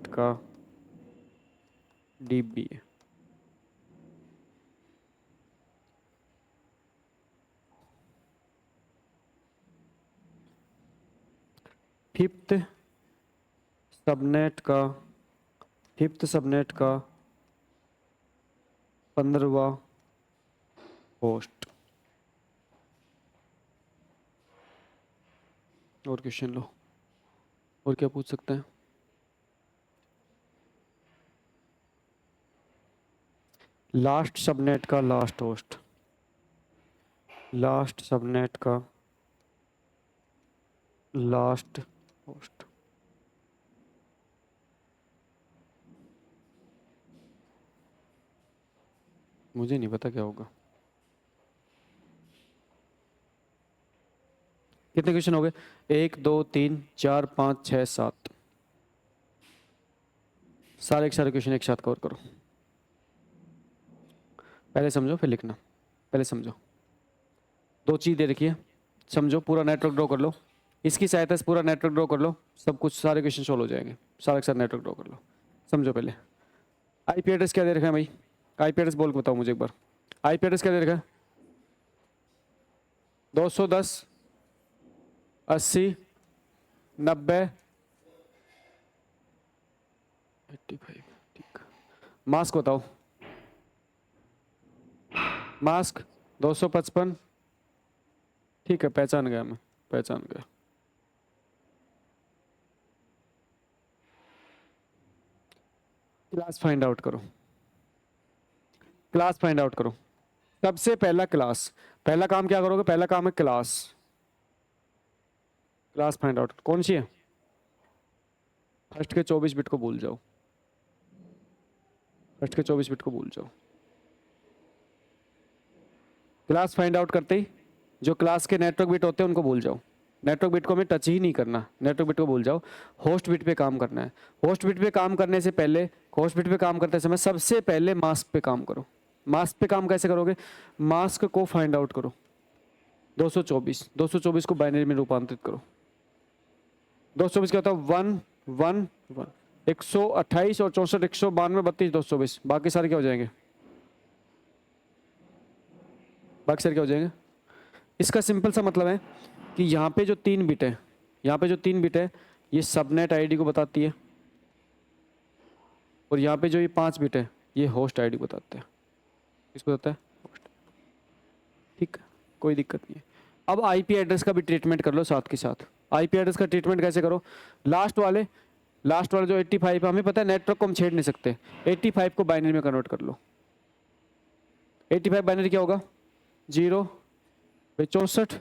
का डीबी है। फिफ्थ सबनेट का 15वां होस्ट। और क्वेश्चन लो, और क्या पूछ सकते हैं। लास्ट सबनेट का लास्ट होस्ट, लास्ट सबनेट का लास्ट होस्ट। मुझे नहीं पता क्या होगा। कितने क्वेश्चन हो गए, 1 2 3 4 5 6 7, सारे क्वेश्चन एक साथ कवर करो। पहले समझो फिर लिखना, पहले समझो। दो चीज दे रखी है, समझो, पूरा नेटवर्क ड्रॉ कर लो, इसकी सहायता से पूरा नेटवर्क ड्रॉ कर लो, सब कुछ सारे क्वेश्चन सॉल्व हो जाएंगे। सारे के साथ नेटवर्क ड्रॉ कर लो, समझो। पहले आईपी एड्रेस क्या दे रखा है भाई, आईपी एड्रेस बोल के बताओ मुझे एक बार, आईपी एड्रेस क्या दे रखा है, 210.80.85। ठीक, मास्क बताओ, मास्क 255। ठीक है, पहचान गया मैं, पहचान गया। क्लास फाइंड आउट करो, क्लास फाइंड आउट करो। सबसे पहला क्लास, पहला काम क्या करोगे, पहला काम है क्लास, क्लास फाइंड आउट कौन सी है। फर्स्ट के 24 बिट को भूल जाओ, फर्स्ट के 24 बिट को भूल जाओ। क्लास फाइंड आउट करते ही जो क्लास के नेटवर्क बिट होते हैं उनको भूल जाओ, नेटवर्क बिट को हमें टच ही नहीं करना, नेटवर्क बिट को भूल जाओ, होस्ट बिट पे काम करना है। होस्ट बिट पे काम करने से पहले, होस्ट बिट पे काम करते समय सबसे पहले मास्क पे काम करो। मास्क पे काम कैसे करोगे, मास्क को फाइंड आउट करो, 224 को बाइनरी में रूपांतरित करो। 224 क्या होता है, 1 1 1, 128 और 64, 192 32 224, बाकी सारे क्या हो जाएंगे, बाकी सारे क्या हो जाएंगे। इसका सिंपल सा मतलब है कि यहाँ पे जो 3 बिट है, यहाँ पे जो 3 बिट है ये सबनेट आईडी को बताती है, और यहाँ पे जो ये 5 बिट है ये होस्ट आईडी बताते हैं। किसको बताता है? होस्ट। ठीक है, कोई दिक्कत नहीं है। अब आईपी एड्रेस का भी ट्रीटमेंट कर लो साथ के साथ। आईपी एड्रेस का ट्रीटमेंट कैसे करो? लास्ट वाले जो 85 है, हमें पता है नेटवर्क को हम छेड़ नहीं सकते, 85 को बाइनरी में कन्वर्ट कर लो। 85 बाइनरी क्या होगा? 0 64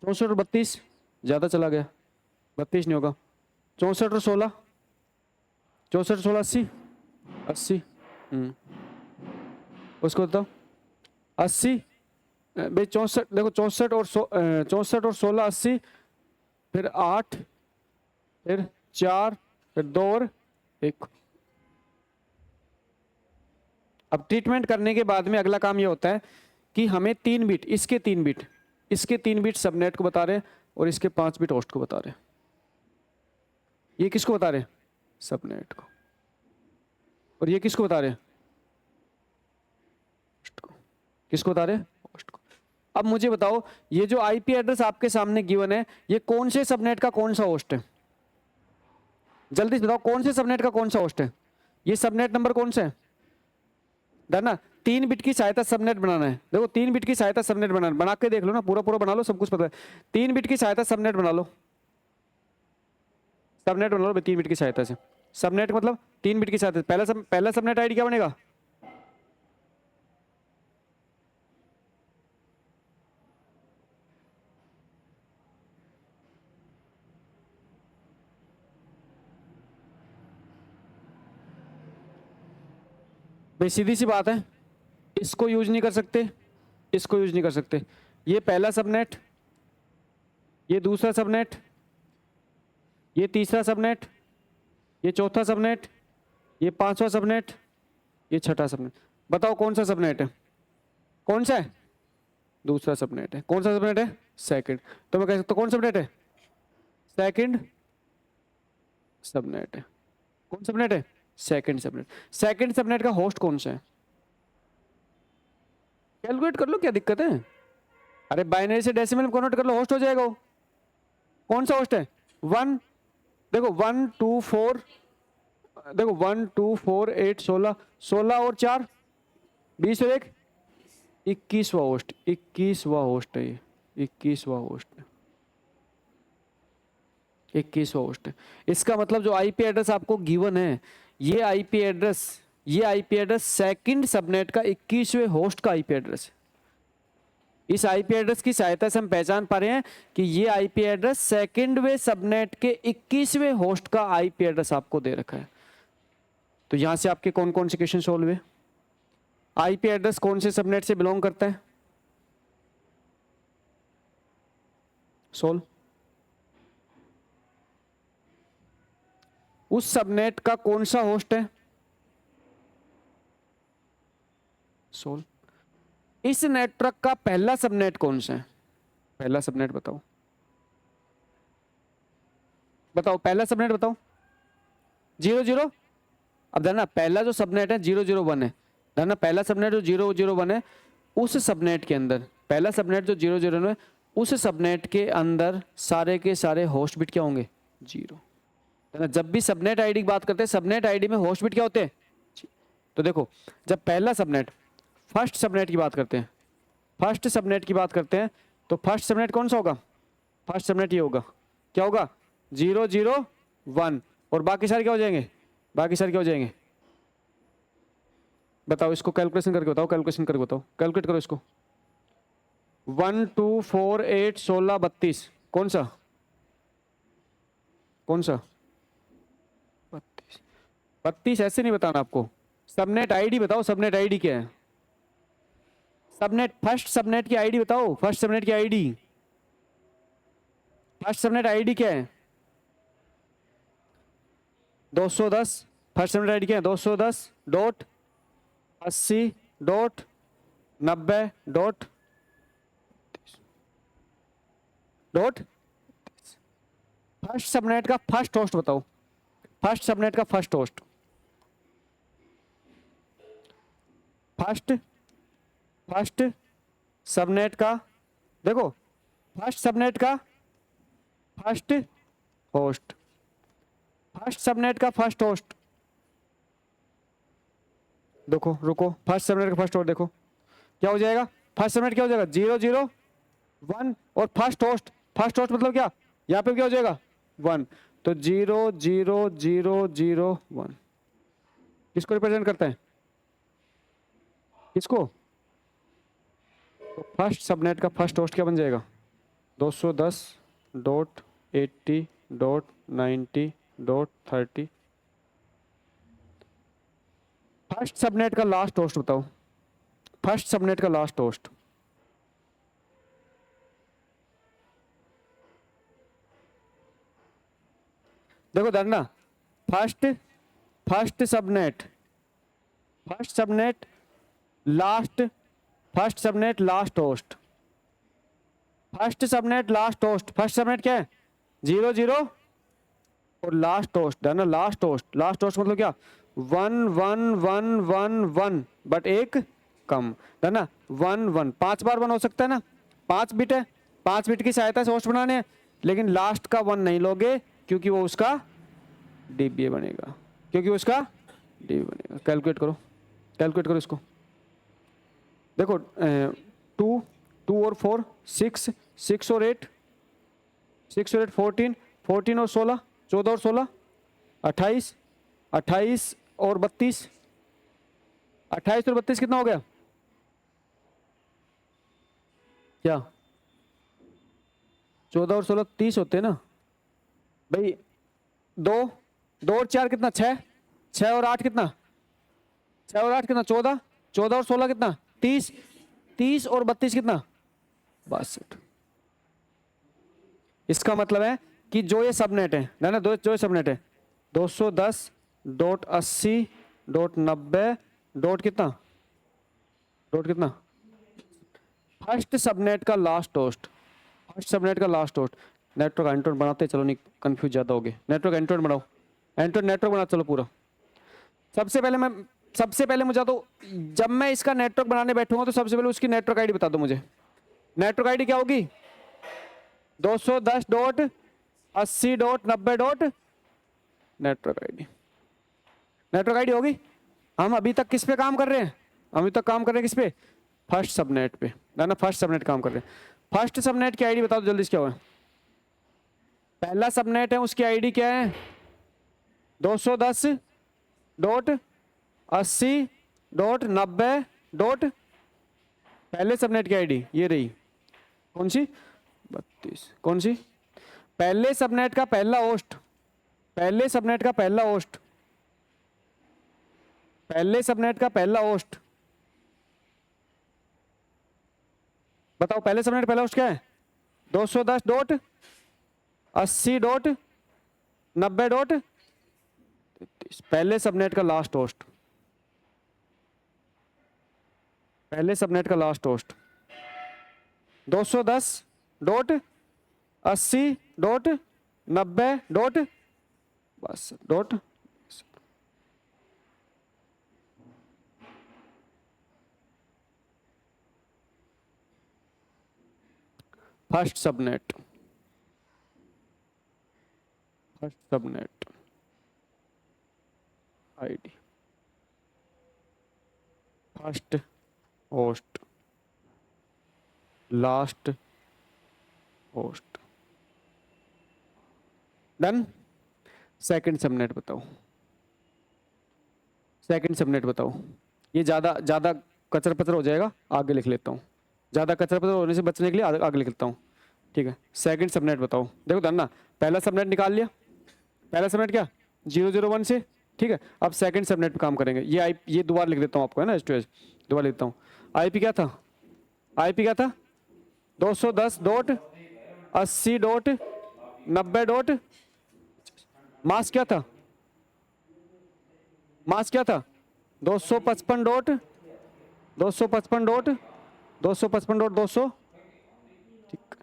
64 और 32, ज़्यादा चला गया, 32 नहीं होगा, 64 और 16, 64 16 80 80, उसको बताओ 80 भाई 64, देखो 64 और 16 80, फिर 8, फिर 4, फिर 2 और 1। अब ट्रीटमेंट करने के बाद में अगला काम ये होता है कि हमें 3 बिट, इसके 3 बिट सबनेट को बता रहे हैं, और इसके 5 बिट होस्ट को बता रहे हैं। ये किसको बता रहे हैं? सबनेट को। और ये किसको बता रहे हैं? होस्ट को। किसको बता रहे हैं? होस्ट को। अब मुझे बताओ, ये जो आईपी एड्रेस आपके सामने गिवन है, ये कौन से सबनेट का कौन सा होस्ट है? जल्दी से बताओ, कौन से सबनेट का कौन सा होस्ट है? ये सबनेट नंबर कौन सा है? ना 3 बिट की सहायता सबनेट बनाना है। देखो 3 बिट की सहायता सबनेट बनाना, बना के देख लो ना, पूरा पूरा बना लो, सब कुछ पता है। 3 बिट की सहायता सबनेट बना लो, सबनेट बना लो 3 बिट की सहायता से। सबनेट मतलब 3 बिट की सहायता। पहला सबनेट आईडी क्या बनेगा? भाई सीधी सी बात है, इसको यूज नहीं कर सकते, इसको यूज नहीं कर सकते। ये पहला सबनेट, ये दूसरा सबनेट, ये तीसरा सबनेट, ये चौथा सबनेट, ये 5वां सबनेट, ये 6ठा सबनेट। बताओ कौन सा सबनेट है? कौन सा है? दूसरा सबनेट है। कौन सा सबनेट है? सेकंड। तो मैं कह सकता हूं कौन सबनेट है? सेकंड सबनेट है। कौन सबनेट है? Second subnet. सेकंड सबनेट का होस्ट कौन सा है? कैलकुलेट कर लो, क्या दिक्कत है? अरे बाइनरी से डेसिमल में कन्वर्ट कर लो, होस्ट हो जाएगा वो। कौन सा होस्ट है? 1, देखो 1 2 4, देखो 1 2 4 8 16, 16 और 4 20 और 1 21वां होस्ट, 21वां होस्ट है ये, 21वां होस्ट है, 21वां होस्ट है। इसका मतलब जो आईपी एड्रेस आपको गिवन है, ये आईपी एड्रेस सेकंड सबनेट का 21वें होस्ट का आईपी एड्रेस है। इस आईपी एड्रेस की सहायता से हम पहचान पा रहे हैं कि ये आईपी एड्रेस सेकंडवें सबनेट के 21वें होस्ट का आईपी एड्रेस आपको दे रखा है। तो यहां से आपके कौन कौन से क्वेश्चन सॉल्व हुए? आईपी एड्रेस कौन से सबनेट से बिलोंग करता है? सोल्व। उस सबनेट का कौन सा होस्ट है? सोल्व। इस नेटवर्क का पहला सबनेट कौन सा है? पहला सबनेट बताओ, बताओ पहला सबनेट बताओ। 00। अब धरना पहला जो सबनेट है 001 है, धरना पहला सबनेट जो 001 है, उस सबनेट के अंदर पहला सबनेट जो 001 है, उस सबनेट के अंदर सारे के सारे होस्ट बिट क्या होंगे? 0। जब भी सबनेट आईडी की बात करते हैं, सबनेट आईडी में होस्ट बिट क्या होते हैं? तो देखो, जब पहला सबनेट, फर्स्ट सबनेट की बात करते हैं, फर्स्ट सबनेट की बात करते हैं, तो फर्स्ट सबनेट कौन सा होगा? फर्स्ट सबनेट ये होगा, क्या होगा? 001। और बाकी सारे क्या हो जाएंगे? बाकी सारे क्या हो जाएंगे? बताओ, इसको कैलकुलेशन करके बताओ, कैलकुलेशन करके बताओ, कैलकुलेट करो इसको। 1 2 4 8 16 32, कौन सा? कौन सा? 32। 32 ऐसे नहीं बताना आपको, सबनेट आईडी बताओ, सबनेट आईडी क्या है? सबनेट, फर्स्ट सबनेट की आईडी बताओ, फर्स्ट सबनेट की आईडी, फर्स्ट सबनेट आईडी क्या है? 210। फर्स्ट सबनेट आईडी क्या है? 210.80.90. फर्स्ट सबनेट का फर्स्ट होस्ट बताओ, फर्स्ट सबनेट का फर्स्ट होस्ट, फर्स्ट सबनेट का, देखो फर्स्ट सबनेट का फर्स्ट होस्ट, फर्स्ट सबनेट का फर्स्ट होस्ट, देखो रुको, फर्स्ट सबनेट का फर्स्ट होस्ट देखो क्या हो जाएगा। फर्स्ट सबनेट क्या हो जाएगा, 0 0 1, और फर्स्ट होस्ट, फर्स्ट होस्ट मतलब क्या, यहाँ पे क्या हो जाएगा 1, तो 0 0 0 0 1 किसको रिप्रेजेंट करता है, किसको, तो फर्स्ट सबनेट का फर्स्ट होस्ट क्या बन जाएगा, 210.80.90.30। फर्स्ट सबनेट का लास्ट होस्ट बताओ, फर्स्ट सबनेट का लास्ट होस्ट, देखो धरना, first first subnet, first subnet last, first subnet last host, first subnet last host, first subnet क्या है 0 0, और लास्ट होस्ट है ना, लास्ट होस्ट, लास्ट होस्ट मतलब क्या 1 1 1 1 1, बट एक कम है ना, 1 1 5 बार 1 हो सकता है ना, 5 बिट है, 5 बिट की सहायता से होस्ट बनाने हैं, लेकिन लास्ट का 1 नहीं लोगे क्योंकि वो उसका डीबीए बनेगा, क्योंकि उसका डीबीए बनेगा। कैलकुलेट करो, कैलकुलेट करो इसको, देखो 2 2 और 4 6, 6 और 8, 6 और 8 14, 14 और 16 14 और 16 28, 28 और 32, 28 और 32 कितना हो गया, क्या 14 और 16 30 होते हैं ना भाई, 2 2 और 4 कितना 6, 6 और 8 कितना, 6 और 8 कितना 14, 14 और 16 कितना 30, 30 और 32 कितना 62। इसका मतलब है कि जो ये सबनेट है ना, जो ये सबनेट है 210.80.90 डॉट कितना, डॉट कितना, फर्स्ट सबनेट का लास्ट होस्ट, फर्स्ट सबनेट का लास्ट होस्ट। नेटवर्क एंटोन बनाते चलो, नहीं कंफ्यूज ज़्यादा हो गए, नेटवर्क एंटोन बनाओ, एंटोन नेटवर्क बना चलो पूरा। सबसे पहले मुझे तो, जब मैं इसका नेटवर्क बनाने बैठूंगा तो सबसे पहले उसकी नेटवर्क आईडी बता दो मुझे। नेटवर्क आईडी क्या होगी 210.80.90 नेटवर्क आईडी, नेटवर्क आईडी होगी। हम अभी तक किस पे काम कर रहे हैं, हम अभी तक काम कर रहे हैं किस पे, फर्स्ट सबनेट पे ना, फर्स्ट सबनेट काम कर रहे हैं। फर्स्ट सबनेट की आईडी बता दो जल्दी से, क्या हुआ, पहला सबनेट है उसकी आईडी क्या है 210.80.90, पहले सबनेट की आईडी ये रही, कौन सी 32, कौन सी, पहले सबनेट का पहला होस्ट, पहले सबनेट का पहला होस्ट, पहले सबनेट का पहला होस्ट बताओ, पहले सबनेट पहला होस्ट क्या है 210.80.90, पहले सबनेट का लास्ट होस्ट, पहले सबनेट का लास्ट होस्ट 210.80.90 बस dot, first subnet, first subnet ID, first host, last host, done. Second subnet बताओ, सेकंड सबनेट बताओ, ये ज़्यादा ज़्यादा कचर पचर हो जाएगा, आगे लिख लेता हूँ, ज़्यादा कचर पचर होने से बचने के लिए आगे लिख लेता हूँ, ठीक है। सेकंड सबनेट बताओ, देखो धन्ना, पहला सबनेट निकाल लिया, पहला सबनेट क्या 0 0 1 से, ठीक है। अब सेकंड सबनेट पे काम करेंगे, ये दोबारा लिख देता हूँ आपको, है ना, एस दोबारा लिखता हूँ। आईपी क्या था, आईपी क्या था 210.80.90, मास क्या था, मास क्या था 255.200, ठीक,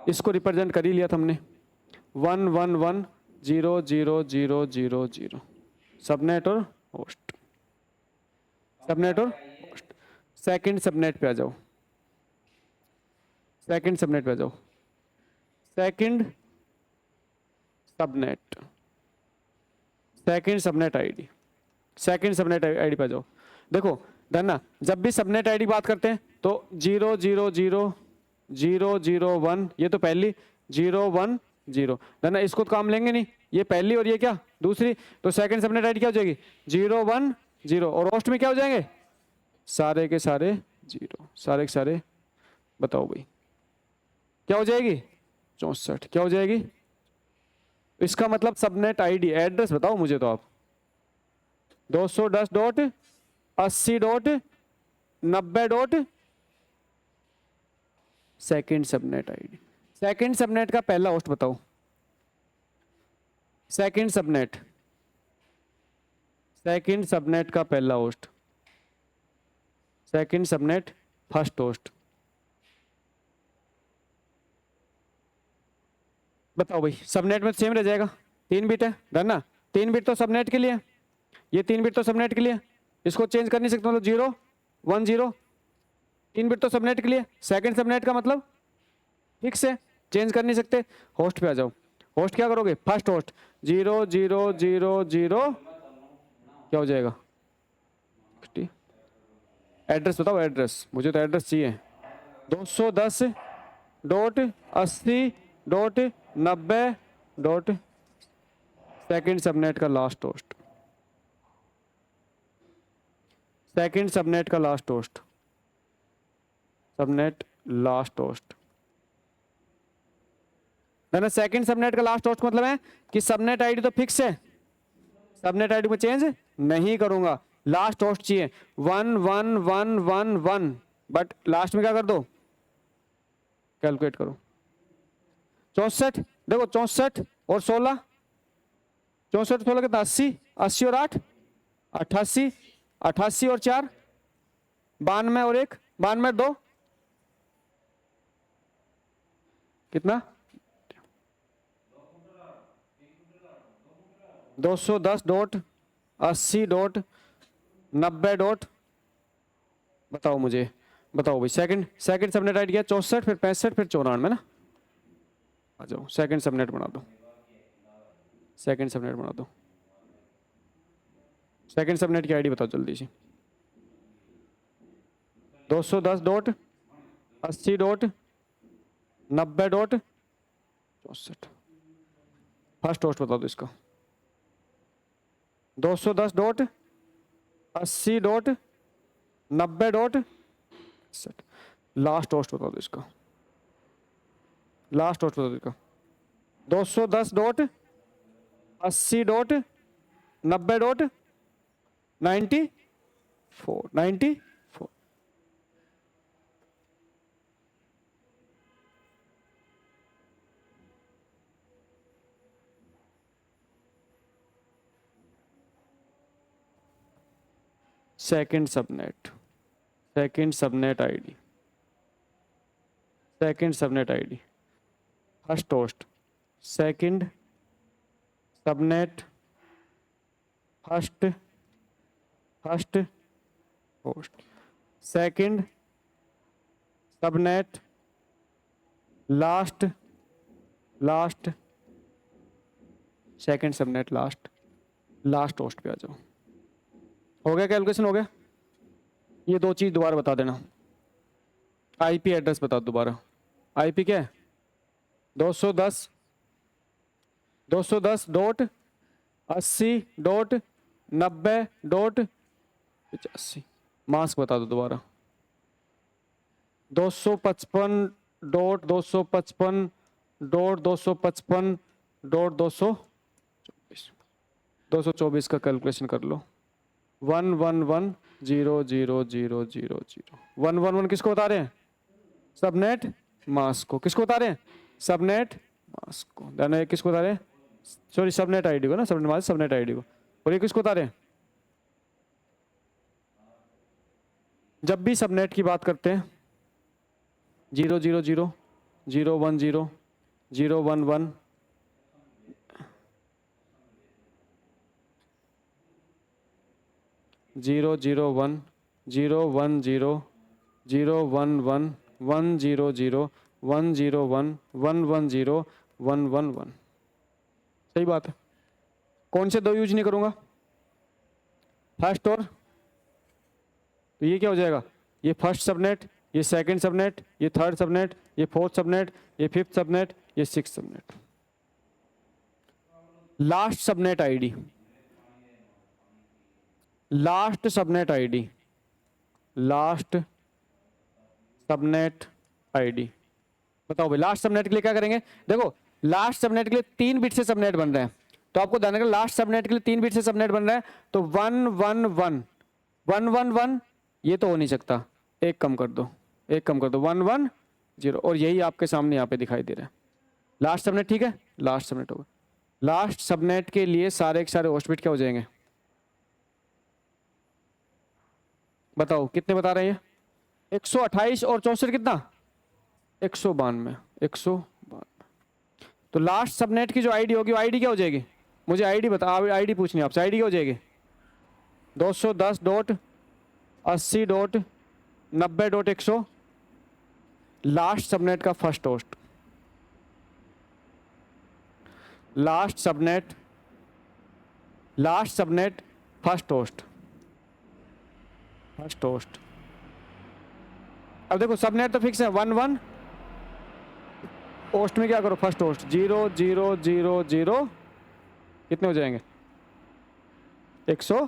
इसको रिप्रेजेंट कर ही लिया था हमने 1 1 1 0 0 0 0 0, सबनेट और होस्ट, सबनेट और होस्ट। सेकंड सबनेट पे आ जाओ, सेकंड सबनेट पे आ जाओ, second subnet, second subnet ID, second subnet ID पे जाओ। देखो धन्ना, जब भी सबनेट आईडी बात करते हैं तो 0000001, ये तो पहली 010 धन्ना, इसको तो काम लेंगे नहीं, ये पहली और ये क्या दूसरी, तो सेकंड सबनेट आईडी क्या हो जाएगी 010 और होस्ट में क्या हो जाएंगे सारे के सारे जीरो, सारे के सारे, बताओ भाई क्या हो जाएगी 64, क्या हो जाएगी। इसका मतलब सबनेट आईडी एड्रेस बताओ मुझे तो आप 210.80.90. Second subnet ID, second subnet का पहला होस्ट बताओ, सेकंड सबनेट, सेकंड सबनेट का पहला host, second subnet first host, बताओ भाई। सबनेट में सेम रह जाएगा, 3 बिट है धरना, 3 बिट तो सबनेट के लिए, ये 3 बिट तो सबनेट के लिए, इसको चेंज कर नहीं सकते, मतलब 010, 3 बिट तो सबनेट के लिए, सेकंड सबनेट का मतलब फिक्स है, चेंज कर नहीं सकते। होस्ट पे आ जाओ, होस्ट क्या करोगे फर्स्ट होस्ट 0000, क्या हो जाएगा। एड्रेस बताओ, एड्रेस मुझे तो एड्रेस चाहिए, 210.80.90. सेकंड सबनेट का लास्ट होस्ट, सेकंड सबनेट का last host, subnet last host ना, सेकंड सबनेट का लास्ट होस्ट मतलब है कि सबनेट आईडी तो फिक्स है, सबनेट आईडी में चेंज नहीं करूंगा, लास्ट होस्ट चाहिए 11111, बट लास्ट में क्या कर दो कैलकुलेट करो 64, देखो 64 और 16, 64 16 कितना 80, 80 और 8 88, 88 और 4 92 और 1 92 2 कितना 210.80.90. बताओ मुझे, बताओ भाई। सेकंड सबनेट आईडी क्या 64 फिर 65 फिर 94 ना, आ जाओ सेकंड सबनेट बना दो, सेकंड सबनेट बना दो, सेकंड सबनेट की आईडी बताओ जल्दी से 210.80.90.64, फर्स्ट होस्ट बता दो इसका 210.80.90.60, लास्ट होस्ट बता दो इसका, लास्ट होस्ट बता दो इसका 210.80.90.94. Second subnet, second subnet ID, second subnet ID first host, second subnet first host, second subnet last second subnet last host पे आ जाओ। हो गया कैलकुलेशन, हो गया। ये दो चीज दोबारा बता देना, आईपी एड्रेस बता दोबारा, आईपी क्या है 210.80.90.85, मास्क बता दो दोबारा 255.255.255.224, 224 का कैलकुलेशन कर लो 111.00000, 111 किसको बता रहे हैं सबनेट मास्क को, किसको बता रहे हैं सबनेट मास्क को, देना किसको बता रहे हैं सॉरी सबनेट आईडी को ना, सबनेट मास्क सबनेट आईडी को, और ये किसको बता रहे हैं। जब भी सबनेट की बात करते हैं 000, 010, 011, 001, 010, 011, 100, 101, 110, 111, सही बात है। कौन से दो यूज नहीं करूंगा? फर्स्ट और, तो ये क्या हो जाएगा? ये फर्स्ट सबनेट, ये सेकंड सबनेट, ये थर्ड सबनेट, ये फोर्थ सबनेट, ये फिफ्थ सबनेट, ये six subnet. Last subnet ID, last subnet ID, last subnet ID. बताओ भाई लास्ट सबनेट के लिए क्या करेंगे? देखो लास्ट सबनेट के लिए 3 बिट से सबनेट बन रहे हैं, तो आपको ध्यान रखना लास्ट सबनेट के लिए 3 बिट से सबनेट बन रहा है, तो 1 1 1 1 1 1 ये तो हो नहीं सकता, एक कम कर दो, एक कम कर दो, 1 1 0, और यही आपके सामने यहाँ पे दिखाई दे रहा है लास्ट सबनेट। ठीक है, लास्ट सबनेट होगा। लास्ट सबनेट के लिए सारे के सारे होस्ट बिट क्या हो जाएंगे? बताओ कितने बता रहे हैं? 128 और 64 कितना? 192, 192। तो लास्ट सबनेट की जो आईडी होगी वो आईडी क्या हो जाएगी? मुझे आईडी बता, आईडी पूछनी है आपसे, आईडी क्या हो जाएगी? 210.80.90.100 लास्ट सबनेट का first host, last subnet, last subnet first host, first host. अब देखो सबनेट तो फिक्स है 1 1, होस्ट में क्या करो? फर्स्ट होस्ट 0 0 0 0, कितने हो जाएंगे? 100,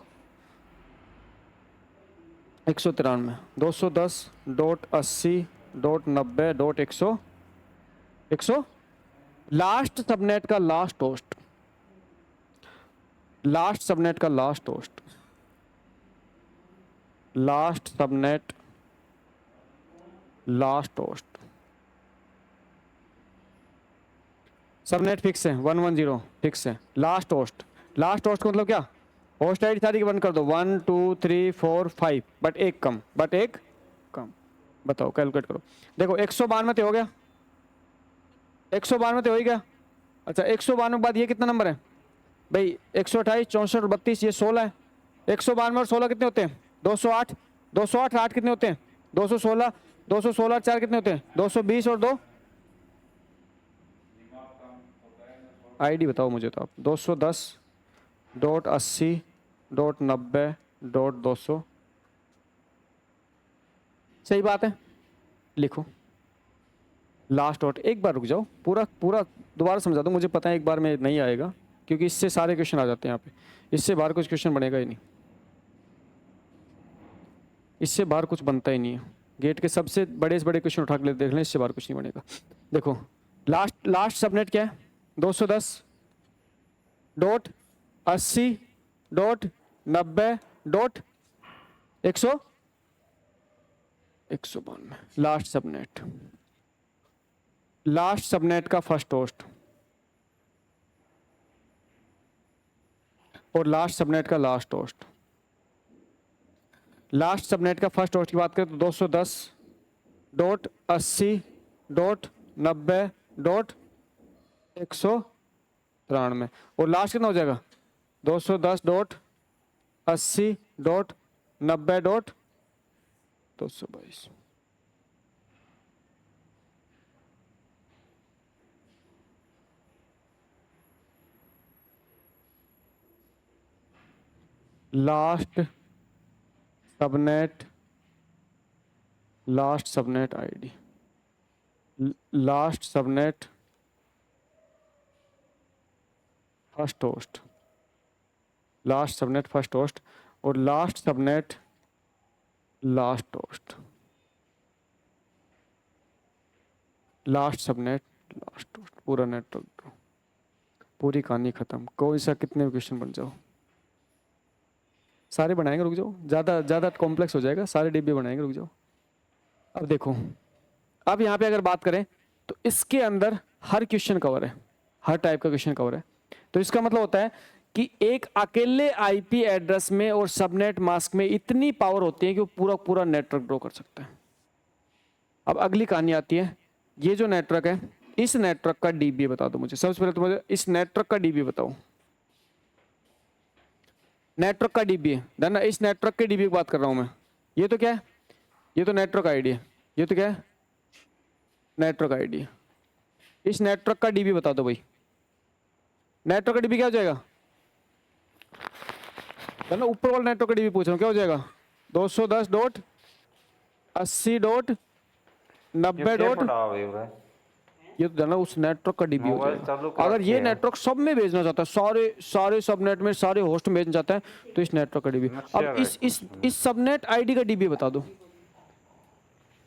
193, 210.80.90.100, 100। लास्ट सबनेट का लास्ट होस्ट, लास्ट सबनेट का last host, last subnet last host. Subnet fix है 110 फिक्स है। लास्ट होस्ट, लास्ट होस्ट का मतलब क्या? होस्ट आईडी सारी बंद कर दो, 1 2 3 4 5, बट एक कम, बट एक कम। बताओ कैलकुलेट करो। देखो 192 तो हो गया, 192 तो हो ही गया। अच्छा 192 के बाद ये कितना नंबर है भाई? 128 64 32, ये 16 है। 192 और 16 कितने होते हैं? 208, 208 8 कितने होते हैं? 216, 216 4 कितने होते हैं? 220 और 2, आईडी बताओ मुझे तो आप। 210.80.90.200, सही बात है, लिखो लास्ट डॉट। एक बार रुक जाओ, पूरा पूरा दोबारा समझा दो, मुझे पता है एक बार में नहीं आएगा, क्योंकि इससे सारे क्वेश्चन आ जाते हैं यहाँ पे, इससे बाहर कुछ क्वेश्चन बनेगा ही नहीं, इससे बाहर कुछ बनता ही नहीं है। गेट के सबसे बड़े से बड़े क्वेश्चन उठा के देख लें, इससे बाहर कुछ नहीं बनेगा। देखो लास्ट सबनेट क्या है? 210.80.90.192, लास्ट सबनेट, लास्ट सबनेट का फर्स्ट होस्ट और लास्ट सबनेट का लास्ट होस्ट। लास्ट सबनेट का फर्स्ट होस्ट की बात करें तो 210.80.90.193, और लास्ट कितना हो जाएगा? 210.80.90.222। Last subnet, last subnet ID, last subnet first host, last subnet first host, और last subnet last host, last subnet last host. पूरा नेटवर्क दो, पूरी कहानी खत्म। कोई सा कितने क्वेश्चन बन जाओ, सारे बनाएंगे, रुक जाओ, ज़्यादा कॉम्प्लेक्स हो जाएगा, सारे डिब्बे बनाएंगे, रुक जाओ। अब देखो, अब यहाँ पे अगर बात करें तो इसके अंदर हर क्वेश्चन कवर है, हर टाइप का क्वेश्चन कवर है। तो इसका मतलब होता है कि एक अकेले आईपी एड्रेस में और सबनेट मास्क में इतनी पावर होती है कि वो पूरा पूरा नेटवर्क ड्रॉ कर सकता है। अब अगली कहानी आती है, ये जो नेटवर्क है, इस नेटवर्क का डीबी बता दो मुझे। सबसे पहले तो मुझे इस नेटवर्क का डीबी बताओ। नेटवर्क का डीबी है ना, इस नेटवर्क के डीबी की बात कर रहा हूं मैं। ये तो क्या है? ये तो नेटवर्क आईडी है। ये तो क्या है? नेटवर्क आईडी है। इस नेटवर्क का डीबी बता दो भाई। नेटवर्क का डीबी क्या हो जाएगा? ना ऊपर वाला नेटवर्क का डीबी पूछ रहा हूँ, क्या हो जाएगा? 210.80.90 डॉट, ये तो जाना उस नेटवर्क का डीबी हो मोबाइल जाएगा। चालू कर अगर रखे ये है। नेटवर्क सब में भेजना चाहता है, सारे सारे सबनेट में सारे होस्ट में भेजना चाहता है, तो इस नेटवर्क का डीबी। अब इस सबनेट आईडी का डीबी बता दो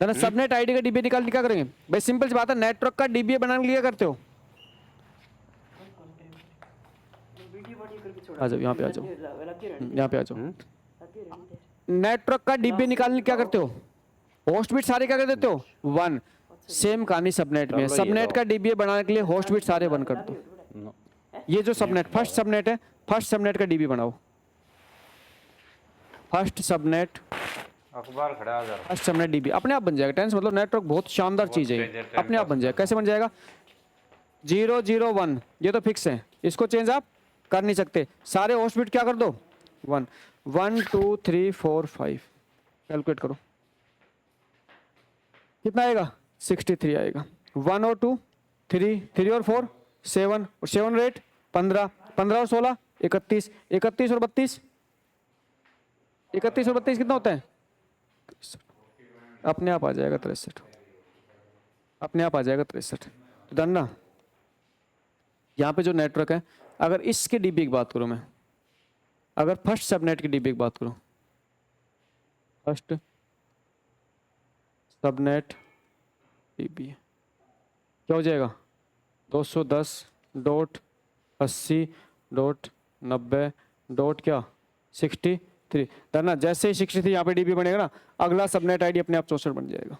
ना। सबनेट आईडी का डीबी निकाल क्या करेंगे भाई? सिंपल सी बात है, नेटवर्क का डीबी बनाने के लिए क्या करते हो? आ जाओ यहाँ पे, आ जाओ यहाँ पे आ जाओ। नेटवर्क का डीबी निकालने क्या करते हो? होस्ट बिट सारे क्या कर देते हो? 1। सेम कहानी सबनेट में, सबनेट का डीबी बनाने के लिए होस्ट बिट सारे 1 कर दो। ये जो सबनेट फर्स्ट सबनेट है, फर्स्ट सबनेट का डीबी बनाओ। फर्स्ट सबनेट, अखबार खड़ा जा फर्स्ट सबनेट डीबी अपने आप बन जाएगा। टेंस मतलब नेटवर्क बहुत शानदार चीज है, ये अपने आप बन जाएगा। कैसे बन जाएगा? 001 ये तो फिक्स है, इसको चेंज आप कर नहीं सकते। सारे होस्ट बिट क्या कर दो? 1। 1 2 3 4 5 कैलकुलेट करो कितना आएगा? 63 आएगा। 1 और 2 3, 3 और 4 7, और 7 और 8 15, 15 और 16 31, 31 और 32, 31 और 32 कितना होता है? अपने आप आ जाएगा 63, अपने आप आ जाएगा 63। तो डन ना। यहाँ पे जो नेटवर्क है, अगर इसके डीबी की बात करूँ मैं, अगर फर्स्ट सबनेट की डीबी की बात करूँ, फर्स्ट सबनेट डीबी क्या हो जाएगा? 210.80.90 डॉट क्या 63। ना जैसे ही 63 यहाँ पे डीबी बनेगा ना, अगला सबनेट आईडी अपने आप 64 बन जाएगा।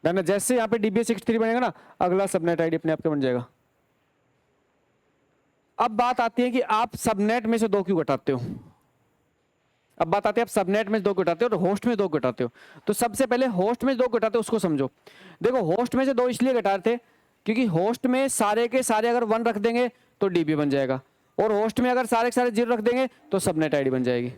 ना जैसे यहाँ पे डीबी 63 बनेगा ना, अगला सबनेट आईडी अपने आप क्या बन जाएगा। अब बात आती है कि आप सबनेट में से 2 क्यों घटाते हो। अब बात आती है आप सबनेट में 2 घटाते हो और होस्ट में 2 घटाते हो। तो सबसे पहले होस्ट में 2 घटाते हो उसको समझो। देखो होस्ट में से 2 इसलिए घटाते क्योंकि होस्ट में सारे के सारे अगर 1 रख देंगे तो डीबी बन जाएगा, और होस्ट में अगर सारे के सारे 0 रख देंगे तो सबनेट आईडी बन जाएगी।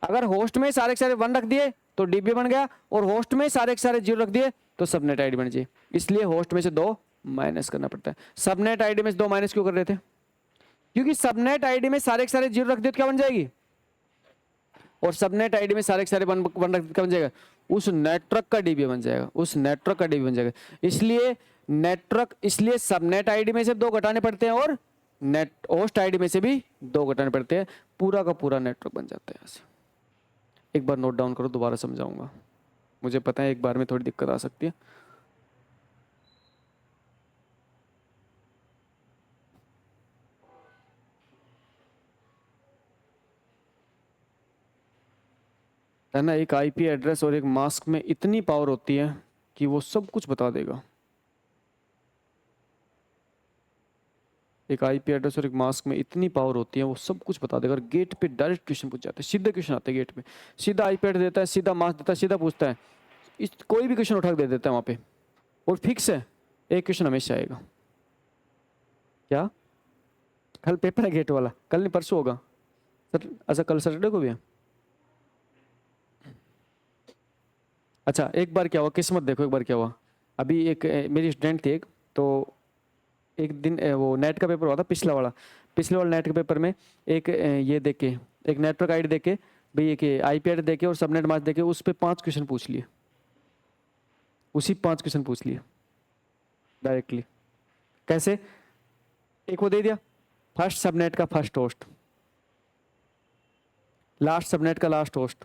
अगर होस्ट में सारे के सारे 1 रख दिए तो डीबी बन गया, और होस्ट में सारे के सारे 0 रख दिए तो सबनेट आईडी बन जाए। इसलिए होस्ट में से 2 माइनस करना पड़ता है। सबनेट आईडी में से 2 माइनस क्यों कर रहे थे? क्योंकि सबनेट आईडी में सारे के सारे 0 रख दिए तो क्या बन जाएगी, और सबनेट आईडी में सारे के सारे 1 रख दिए क्या बन जाएगा? उस नेटवर्क का डीबी बन जाएगा, उस नेटवर्क का डीबी बन जाएगा। इसलिए सबनेट आईडी में से 2 घटाने पड़ते हैं, और नेट होस्ट आईडी में से भी 2 घटाने पड़ते हैं। पूरा का पूरा नेटवर्क बन जाता है यहाँ से। एक बार नोट डाउन करो, दोबारा समझाऊंगा। मुझे पता है एक बार में थोड़ी दिक्कत आ सकती है। है ना, एक आईपी एड्रेस और एक मास्क में इतनी पावर होती है कि वो सब कुछ बता देगा। एक आईपी एड्रेस और एक मास्क में इतनी पावर होती है, वो सब कुछ बता देगा। और गेट पे डायरेक्ट क्वेश्चन पूछ जाते हैं, सीधे क्वेश्चन आते हैं गेट पे। सीधा आईपी एड्रेस देता है, सीधा मास्क देता है, सीधा पूछता है। कोई भी क्वेश्चन उठा के दे देता है वहाँ पे, और फिक्स है एक क्वेश्चन हमेशा आएगा। क्या कल पेपर है गेट वाला? कल नहीं परसों होगा सर? अच्छा कल सैटरडे को भी है। अच्छा एक बार क्या हुआ, किस्मत देखो एक बार क्या हुआ। अभी एक मेरी स्टूडेंट थी एक, तो एक दिन वो नेट का पेपर हुआ था, पिछले वाला नेट के पेपर में एक ये देख के, एक नेटवर्क आईडी देख के भाई, एक आईपी एड्रेस देके और सबनेट मास्क देके उस पर 5 क्वेश्चन पूछ लिए, उसी 5 क्वेश्चन पूछ लिए डायरेक्टली। कैसे? एक वो दे दिया, फर्स्ट सबनेट का फर्स्ट होस्ट, लास्ट सबनेट का लास्ट होस्ट,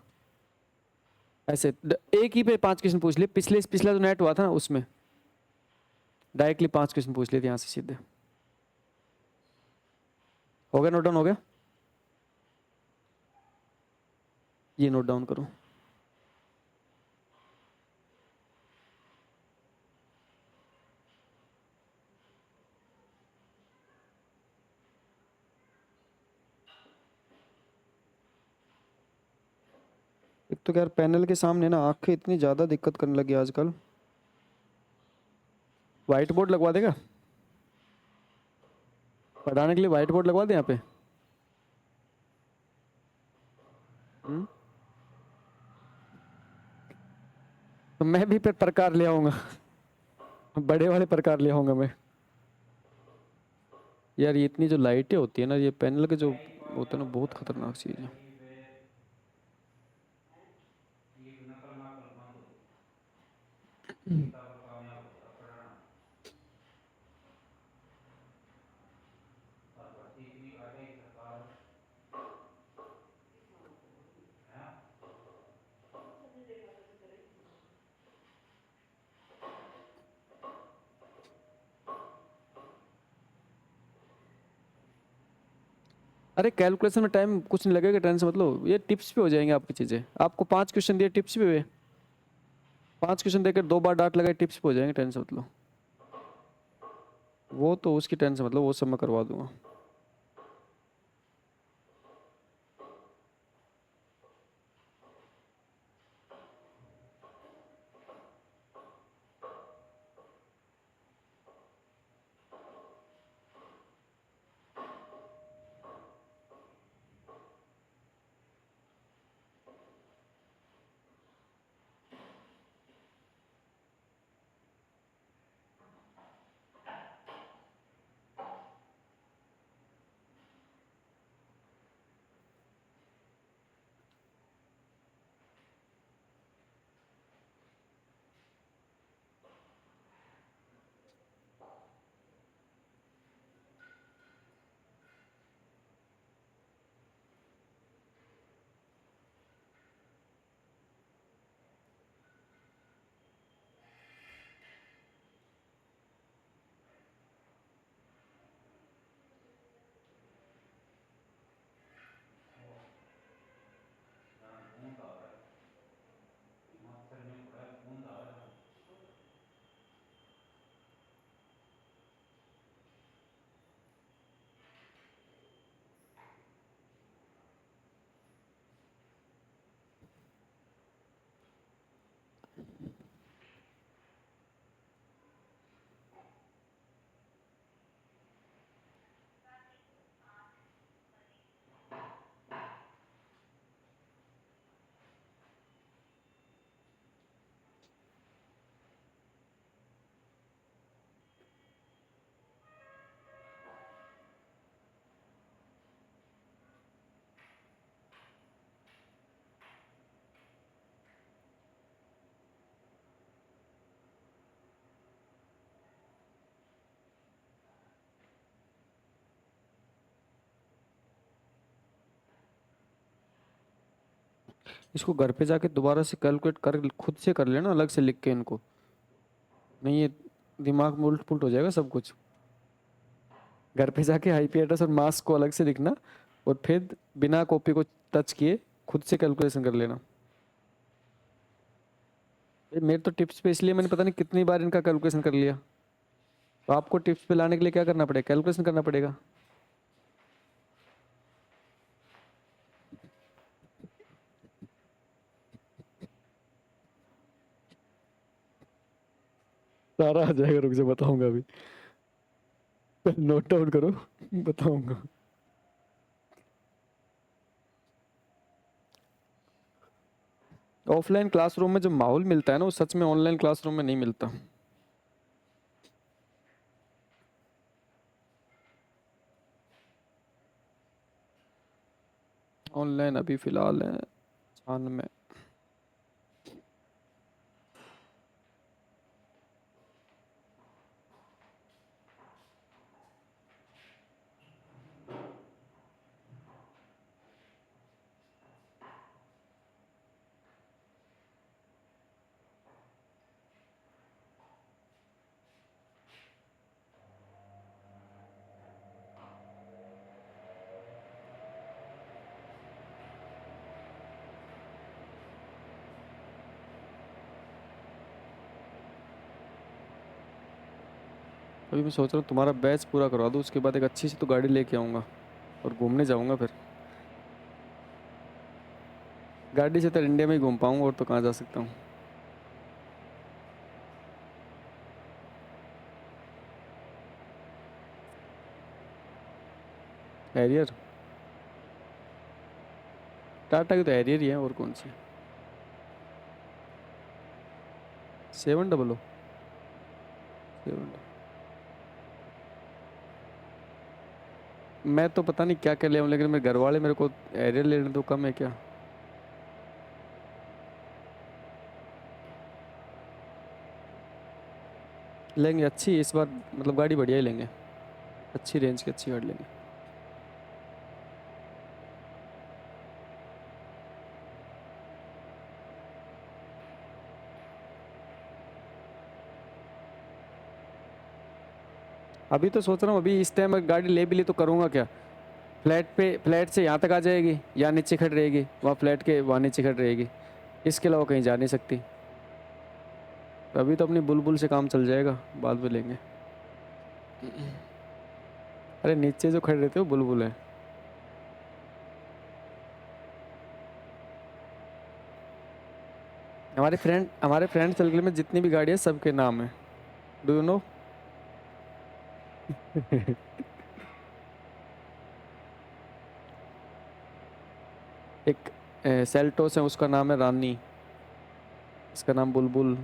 ऐसे एक ही पे 5 क्वेश्चन पूछ लिए। पिछला जो नेट हुआ था ना उसमें डायरेक्टली 5 क्वेश्चन पूछ लिए थे यहाँ से सीधे। हो गया? नोट डाउन हो गया? ये नोट डाउन करो। एक तो यार पैनल के सामने ना आंखें इतनी ज़्यादा दिक्कत करने लगी आजकल। व्हाइट बोर्ड लगवा देगा? पढ़ाने के लिए व्हाइट बोर्ड लगवा दे यहाँ पे। तो मैं भी फिर प्रकार ले आऊंगा, बड़े वाले प्रकार ले आऊंगा मैं। यार ये इतनी जो लाइटें होती है ना, ये पैनल के जो होते हैं ना, बहुत खतरनाक चीज़ है। अरे कैलकुलेशन में टाइम कुछ नहीं लगेगा, टेंशन मतलब ये टिप्स पे हो जाएंगे आपकी चीज़ें। आपको 5 क्वेश्चन दिए, टिप्स पे हुए। 5 क्वेश्चन देकर 2 बार डांट लगाए, टिप्स पे हो जाएंगे, टेंशन मतलब। वो तो उसकी टेंशन मतलब, वो सब मैं करवा दूंगा। इसको घर पे जाके दोबारा से कैलकुलेट कर, खुद से कर लेना, अलग से लिख के इनको। नहीं ये दिमाग में उल्ट पुल्ट हो जाएगा सब कुछ। घर पे जाके आईपी एड्रेस और मास्क को अलग से लिखना, और फिर बिना कॉपी को टच किए खुद से कैलकुलेशन कर लेना। ये मेरे तो टिप्स पे इसलिए मैंने पता नहीं कितनी बार इनका कैलकुलेशन कर लिया। तो आपको टिप्स पे लाने के लिए क्या करना पड़ेगा? कैलकुलेशन करना पड़ेगा। सारा आ जाएगा, रुक जा बताऊंगा अभी। नोट डाउन करो, बताऊंगा। ऑफलाइन क्लासरूम में जो माहौल मिलता है ना, वो सच में ऑनलाइन क्लासरूम में नहीं मिलता। ऑनलाइन अभी फिलहाल है 96। अभी मैं सोच रहा हूँ तुम्हारा बैच पूरा करवा दूँ, उसके बाद एक अच्छी सी तो गाड़ी लेके आऊँगा और घूमने जाऊँगा फिर। गाड़ी से तो इंडिया में ही घूम पाऊंगा, और तो कहाँ जा सकता हूँ। हैरियर, टाटा की तो हैरियर ही है, और कौन सी? 700। 700। मैं तो पता नहीं क्या क्या ले आऊँ, लेकिन मेरे घर वाले मेरे को एरियर लेने तो कम है क्या। लेंगे अच्छी इस बार, मतलब गाड़ी बढ़िया ही लेंगे, अच्छी रेंज की अच्छी गाड़ी लेंगे। अभी तो सोच रहा हूँ, अभी इस टाइम अगर गाड़ी ले भी ली तो करूँगा क्या। फ्लैट पे, फ्लैट से यहाँ तक आ जाएगी या नीचे खड़ी रहेगी, वहाँ फ्लैट के वहाँ नीचे खड़ी रहेगी, इसके अलावा कहीं जा नहीं सकती। तो अभी तो अपनी बुलबुल से काम चल जाएगा, बाद में लेंगे। अरे नीचे जो खड़े रहते हो बुलबुल है। हमारे फ्रेंड सर्कल में जितनी भी गाड़ी है सबके नाम है, डू यू नो। एक सेल्टोस है, उसका नाम है रानी, इसका नाम बुलबुल।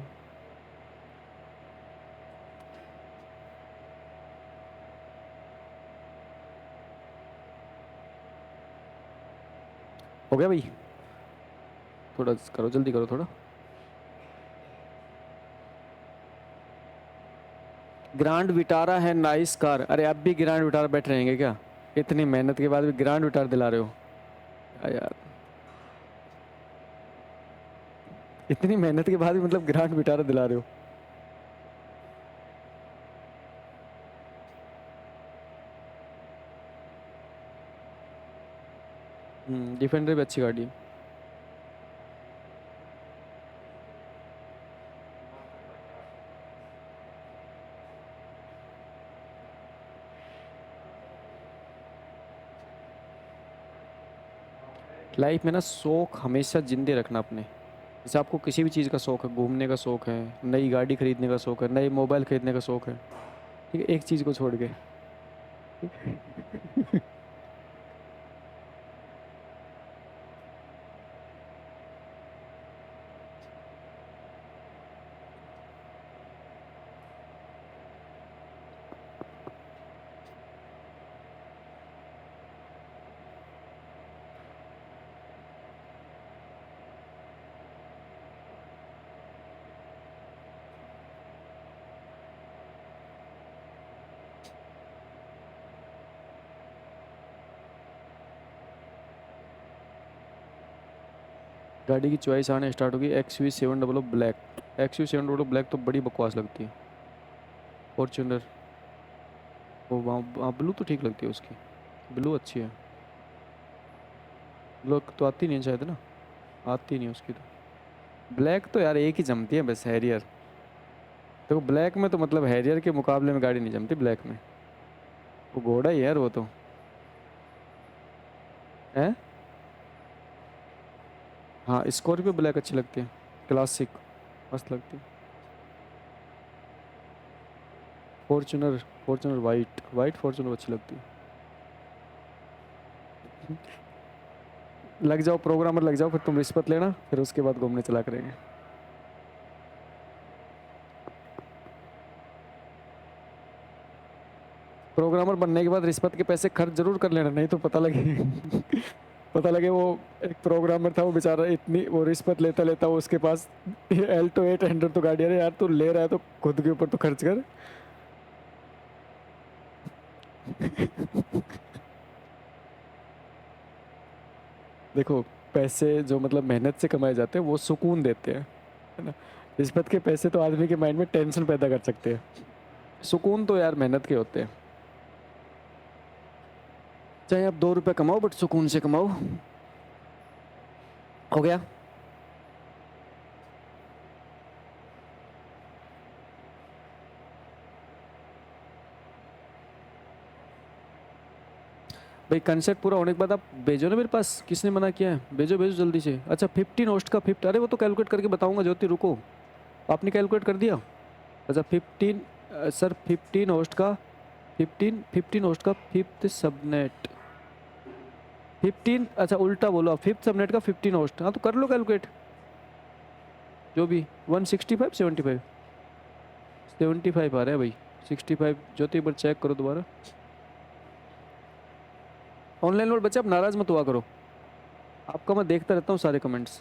हो गया भाई, थोड़ा करो, जल्दी करो थोड़ा। ग्रैंड विटारा है नाइस कार। अरे अब भी ग्रैंड विटारा बैठ रहेंगे क्या, इतनी मेहनत के बाद भी ग्रैंड विटारा दिला रहे हो। यार इतनी मेहनत के बाद भी मतलब ग्रैंड विटारा दिला रहे हो। डिफेंडर भी अच्छी गाड़ी है। लाइफ में ना शौक हमेशा जिंदे रखना अपने। जैसे आपको किसी भी चीज़ का शौक है, घूमने का शौक है, नई गाड़ी खरीदने का शौक है, नई मोबाइल खरीदने का शौक है, ठीक है, एक चीज़ को छोड़ के। गाड़ी की चॉइस आने स्टार्ट होगी। XUV 700 black. XUV 700 ब्लैक तो बड़ी बकवास लगती है। फॉर्च्यूनर, वो वहाँ वहाँ ब्लू तो ठीक लगती है उसकी, ब्लू अच्छी है। ब्लू तो आती नहीं है शायद ना, आती नहीं है उसकी तो। ब्लैक तो यार एक ही जमती है बस, हैरियर। देखो ब्लैक में तो मतलब हैरियर के मुकाबले में गाड़ी नहीं जमती ब्लैक में, वो घोड़ा ही है यार वो तो। है। हाँ स्कॉर्पियो ब्लैक अच्छी लगती है, क्लासिक, मस्त लगती है। Fortuner, Fortuner white, white Fortuner अच्छी लगती है। लग जाओ प्रोग्रामर, लग जाओ, फिर तुम रिश्वत लेना, फिर उसके बाद घूमने चला करेंगे। प्रोग्रामर बनने के बाद रिश्वत के पैसे खर्च जरूर कर लेना, नहीं तो पता लगे पता लगे वो एक प्रोग्रामर था, वो बेचारा इतनी वो रिश्वत लेता लेता वो उसके पास Alto 800 तो गाड़ी है। अरे यार तू ले रहा है तो खुद के ऊपर तो खर्च कर। देखो पैसे जो मतलब मेहनत से कमाए जाते हैं वो सुकून देते हैं, है ना। रिश्वत के पैसे तो आदमी के माइंड में टेंशन पैदा कर सकते हैं, सुकून तो यार मेहनत के होते हैं। चाहे आप 2 रुपए कमाओ बट सुकून से कमाओ। हो गया। भाई कंसर्ट पूरा होने के बाद आप भेजो ना मेरे पास, किसने मना किया है, भेजो भेजो जल्दी से। अच्छा 15 होस्ट का 50, अरे वो तो कैलकुलेट करके बताऊंगा ज्योति, रुको। आपने कैलकुलेट कर दिया। अच्छा 15, सर 15 होस्ट का, 15 होस्ट का फिफ्थ सबनेट, 15, अच्छा उल्टा बोलो, फिफ्थ सबनेट का 15 होस्ट, हाँ तो कर लो कैलकुलेट जो भी। 165, 75, 75 आ रहा है भाई, 65। ज्योति एक बार चेक करो दोबारा। ऑनलाइन लोड बच्चे, आप नाराज मत हुआ करो, आपका मैं देखता रहता हूँ सारे कमेंट्स।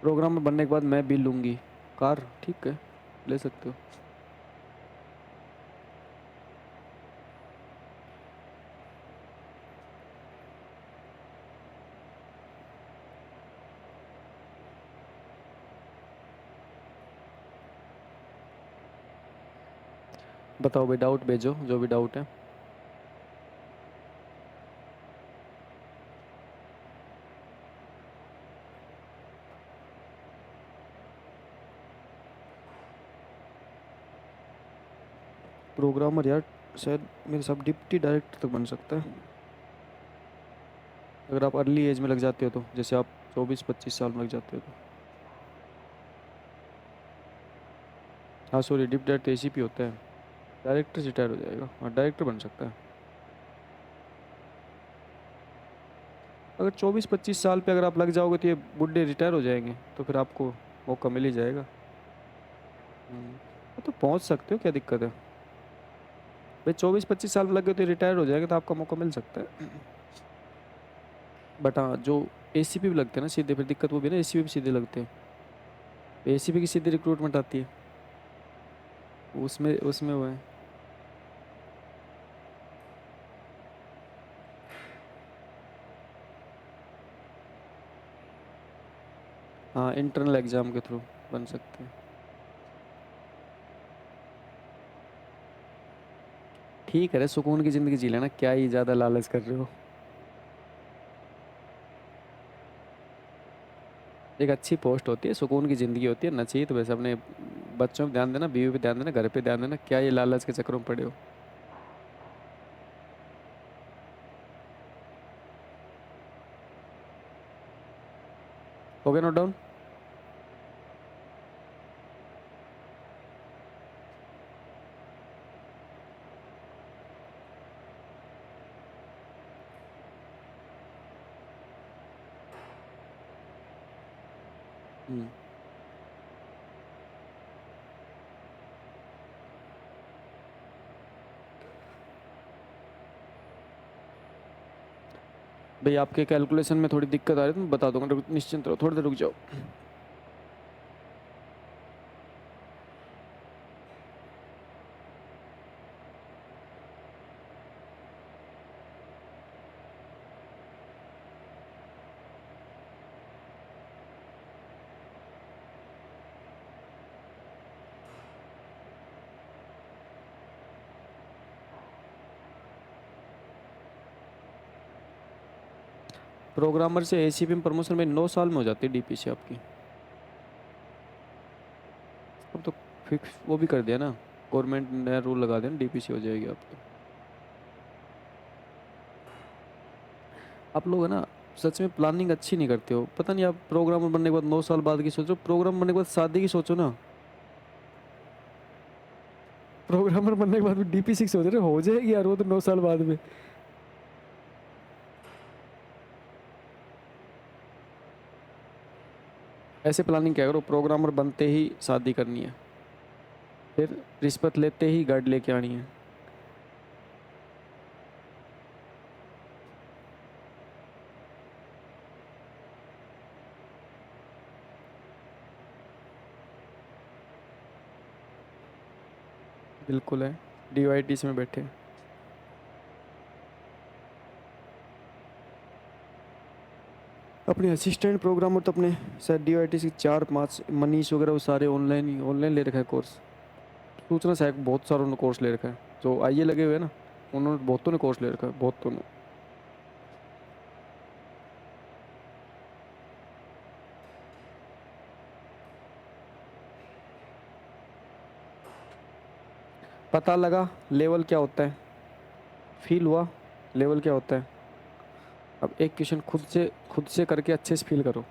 प्रोग्राम में बनने के बाद मैं भी लूँगी कार, ठीक है, ले सकते हो। बताओ भाई, डाउट भेजो जो भी डाउट है। प्रोग्रामर यार शायद मेरे सब डिप्टी डायरेक्टर तक बन सकता है, अगर आप अर्ली एज में लग जाते हो तो, जैसे आप 24-25 साल में लग जाते हो तो। हाँ सॉरी, डिप डायरेक्टर एसीपी होता है, डायरेक्टर रिटायर हो जाएगा, हाँ डायरेक्टर बन सकता है। अगर 24-25 साल पे अगर आप लग जाओगे तो ये बुढ़े रिटायर हो जाएंगे, तो फिर आपको मौका मिल ही जाएगा। तो पहुंच सकते हो, क्या दिक्कत है भाई, 24-25 साल में लग गए तो रिटायर हो जाएगा, तो आपका मौका मिल सकता है। बट हाँ, जो एसीपी भी लगते हैं ना सीधे, फिर दिक्कत वो भी ना, एसीपी भी सीधे लगते हैं, एसीपी की सीधे रिक्रूटमेंट आती है, उसमें उसमें वो है। हाँ, इंटरनल एग्जाम के थ्रू बन सकते हैं। ठीक है रे, सुकून की ज़िंदगी जी लेना, क्या ही ज़्यादा लालच कर रहे हो। एक अच्छी पोस्ट होती है, सुकून की ज़िंदगी होती है, नसीब तो वैसे अपने बच्चों पे ध्यान देना, बीवी पे ध्यान देना, घर पे ध्यान देना, क्या ये लालच के चक्करों में पड़े हो। हो गया नोट डाउन। हम्म। भाई आपके कैलकुलेशन में थोड़ी दिक्कत आ रही है तो मैं बता दूंगा, निश्चिंत रहो, थोड़ी देर रुक जाओ। प्रोग्रामर से एसीपी में प्रमोशन में 9 साल में हो जाती है डीपीसी आपकी। अब तो फिक्स वो भी कर दिया ना, गवर्नमेंट ने नया रूल लगा दिया ना, डीपीसी हो जाएगी आपकी। आप लोग है ना, सच में प्लानिंग अच्छी नहीं करते हो, पता नहीं, आप प्रोग्रामर बनने के बाद 9 साल बाद की सोचो, प्रोग्राम बनने के बाद शादी की सोचो ना। प्रोग्रामर बनने के बाद भी डीपीसी की सोच रहे हो जाएगी यार, वो तो 9 साल बाद में। ऐसे प्लानिंग क्या करो, प्रोग्रामर बनते ही शादी करनी है, फिर रिश्वत लेते ही गाड़ी लेके आनी है। बिल्कुल है, डीवाईटीसी में बैठे। अपने असिस्टेंट प्रोग्रामर तो अपने शायद डीवाईटीसी 4-5, मनीष वगैरह वो सारे ऑनलाइन ही ऑनलाइन ले रखा है कोर्स। सूचना सहायक बहुत सारों ने कोर्स ले रखा है, जो आईए लगे हुए हैं ना, उन्होंने बहुतों ने कोर्स ले रखा है, बहुतों ने। पता लगा लेवल क्या होता है, फील हुआ लेवल क्या होता है। अब एक क्वेश्चन खुद से करके अच्छे से फील करो।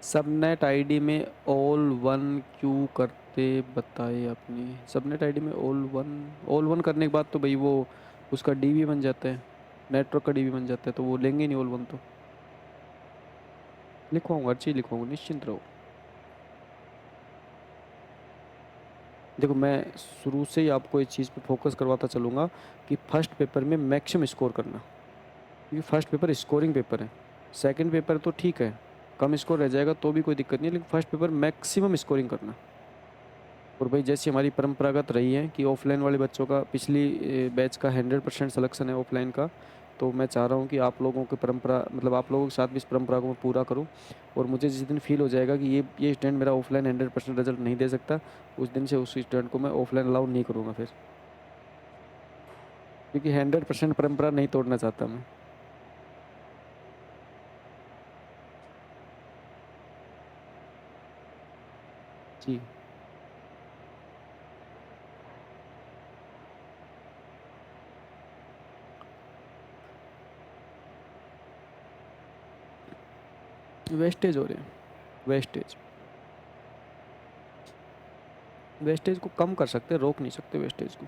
सबनेट आईडी में ऑल वन क्यों करते बताए आपने। सबनेट आईडी में ऑल वन करने के बाद तो भाई वो उसका डीबी बन जाता है, नेटवर्क का डीबी बन जाता है, तो वो लेंगे नहीं ऑल वन। तो लिखवाऊंगा, हर चीज़ लिखवाऊंगा, निश्चिंत रहो। देखो मैं शुरू से ही आपको इस चीज़ पे फोकस करवाता चलूँगा कि फर्स्ट पेपर में मैक्सिमम स्कोर करना, क्योंकि फर्स्ट पेपर स्कोरिंग पेपर है। सेकंड पेपर तो ठीक है, कम स्कोर रह जाएगा तो भी कोई दिक्कत नहीं है, लेकिन फर्स्ट पेपर मैक्सिमम स्कोरिंग करना। और भाई जैसी हमारी परंपरागत रही है कि ऑफलाइन वाले बच्चों का पिछली बैच का 100% सिलेक्शन है ऑफलाइन का, तो मैं चाह रहा हूँ कि आप लोगों की परंपरा, मतलब आप लोगों के साथ भी इस परंपरा को मैं पूरा करूँ। और मुझे जिस दिन फील हो जाएगा कि ये स्टूडेंट मेरा ऑफलाइन 100% रिजल्ट नहीं दे सकता, उस दिन से उस स्टूडेंट को मैं ऑफलाइन अलाउ नहीं करूँगा फिर, क्योंकि 100% परंपरा नहीं तोड़ना चाहता मैं। जी वेस्टेज हो रहे हैं, वेस्टेज वेस्टेज को कम कर सकते हैं, रोक नहीं सकते वेस्टेज को।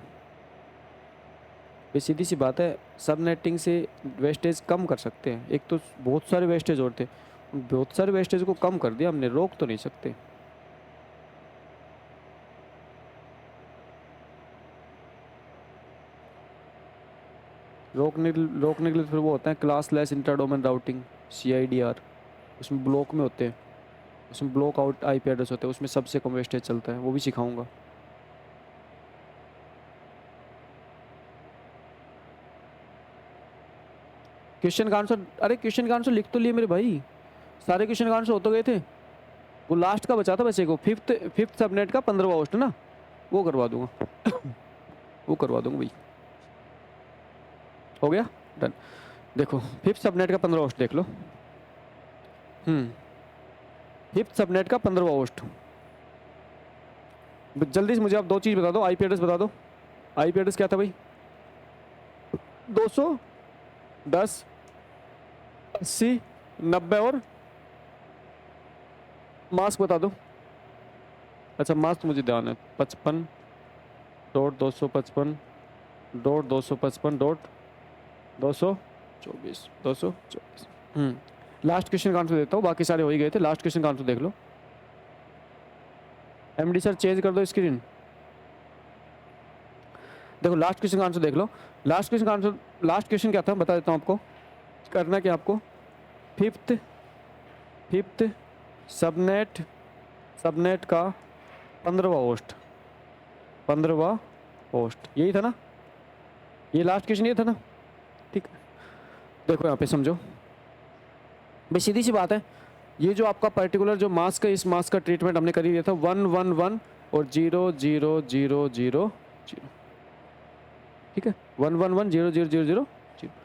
ये सीधी सी बात है, सब नेटिंग से वेस्टेज कम कर सकते हैं। एक तो बहुत सारे वेस्टेज और थे, उन बहुत सारे वेस्टेज को कम कर दिया हमने, रोक तो नहीं सकते। रोकने के लिए फिर वो होता है क्लास लेस इंट्राडोमेन राउटिंग, CIDR। उसमें ब्लॉक में होते हैं, उसमें ब्लॉक आउट IP एड्रेस होते हैं, उसमें सबसे कम वेस्टेज चलता है, वो भी सिखाऊंगा। क्वेश्चन का आंसर, अरे क्वेश्चन का आंसर लिख तो लिए मेरे भाई, सारे क्वेश्चन का आंसर हो तो गए थे। वो लास्ट का बचा था बस एक, वो फिफ्थ सबनेट का 15वां होस्ट ना, वो करवा दूंगा वो करवा दूंगा भाई, हो गया डन। देखो फिफ्थ सबनेट का 15वां होस्ट देख लो। फिफ्थ सबनेट का 15वां होस्ट, जल्दी से मुझे आप दो चीज़ बता दो, IP एड्रेस बता दो। IP एड्रेस क्या था भाई, 210 80 90 और मास्क बता दो। अच्छा मास्क मुझे ध्यान है, 55.255.255.224 224। लास्ट क्वेश्चन का आंसर देता हूँ, बाकी सारे हो ही गए थे। लास्ट क्वेश्चन का आंसर देख लो। MD सर चेंज कर दो स्क्रीन। देखो लास्ट क्वेश्चन का आंसर देख लो। लास्ट क्वेश्चन का आंसर, लास्ट क्वेश्चन क्या था बता देता हूँ आपको। करना क्या आपको, फिफ्थ सबनेट का 15वां होस्ट यही था ना, ये लास्ट क्वेश्चन ये था ना, ठीक है। देखो यहाँ पे समझो भाई, सीधी सी बात है, ये जो आपका पर्टिकुलर जो मास्क है, इस मास्क का ट्रीटमेंट हमने कर ही दिया था 111 और 00000, ठीक है, 111 00000।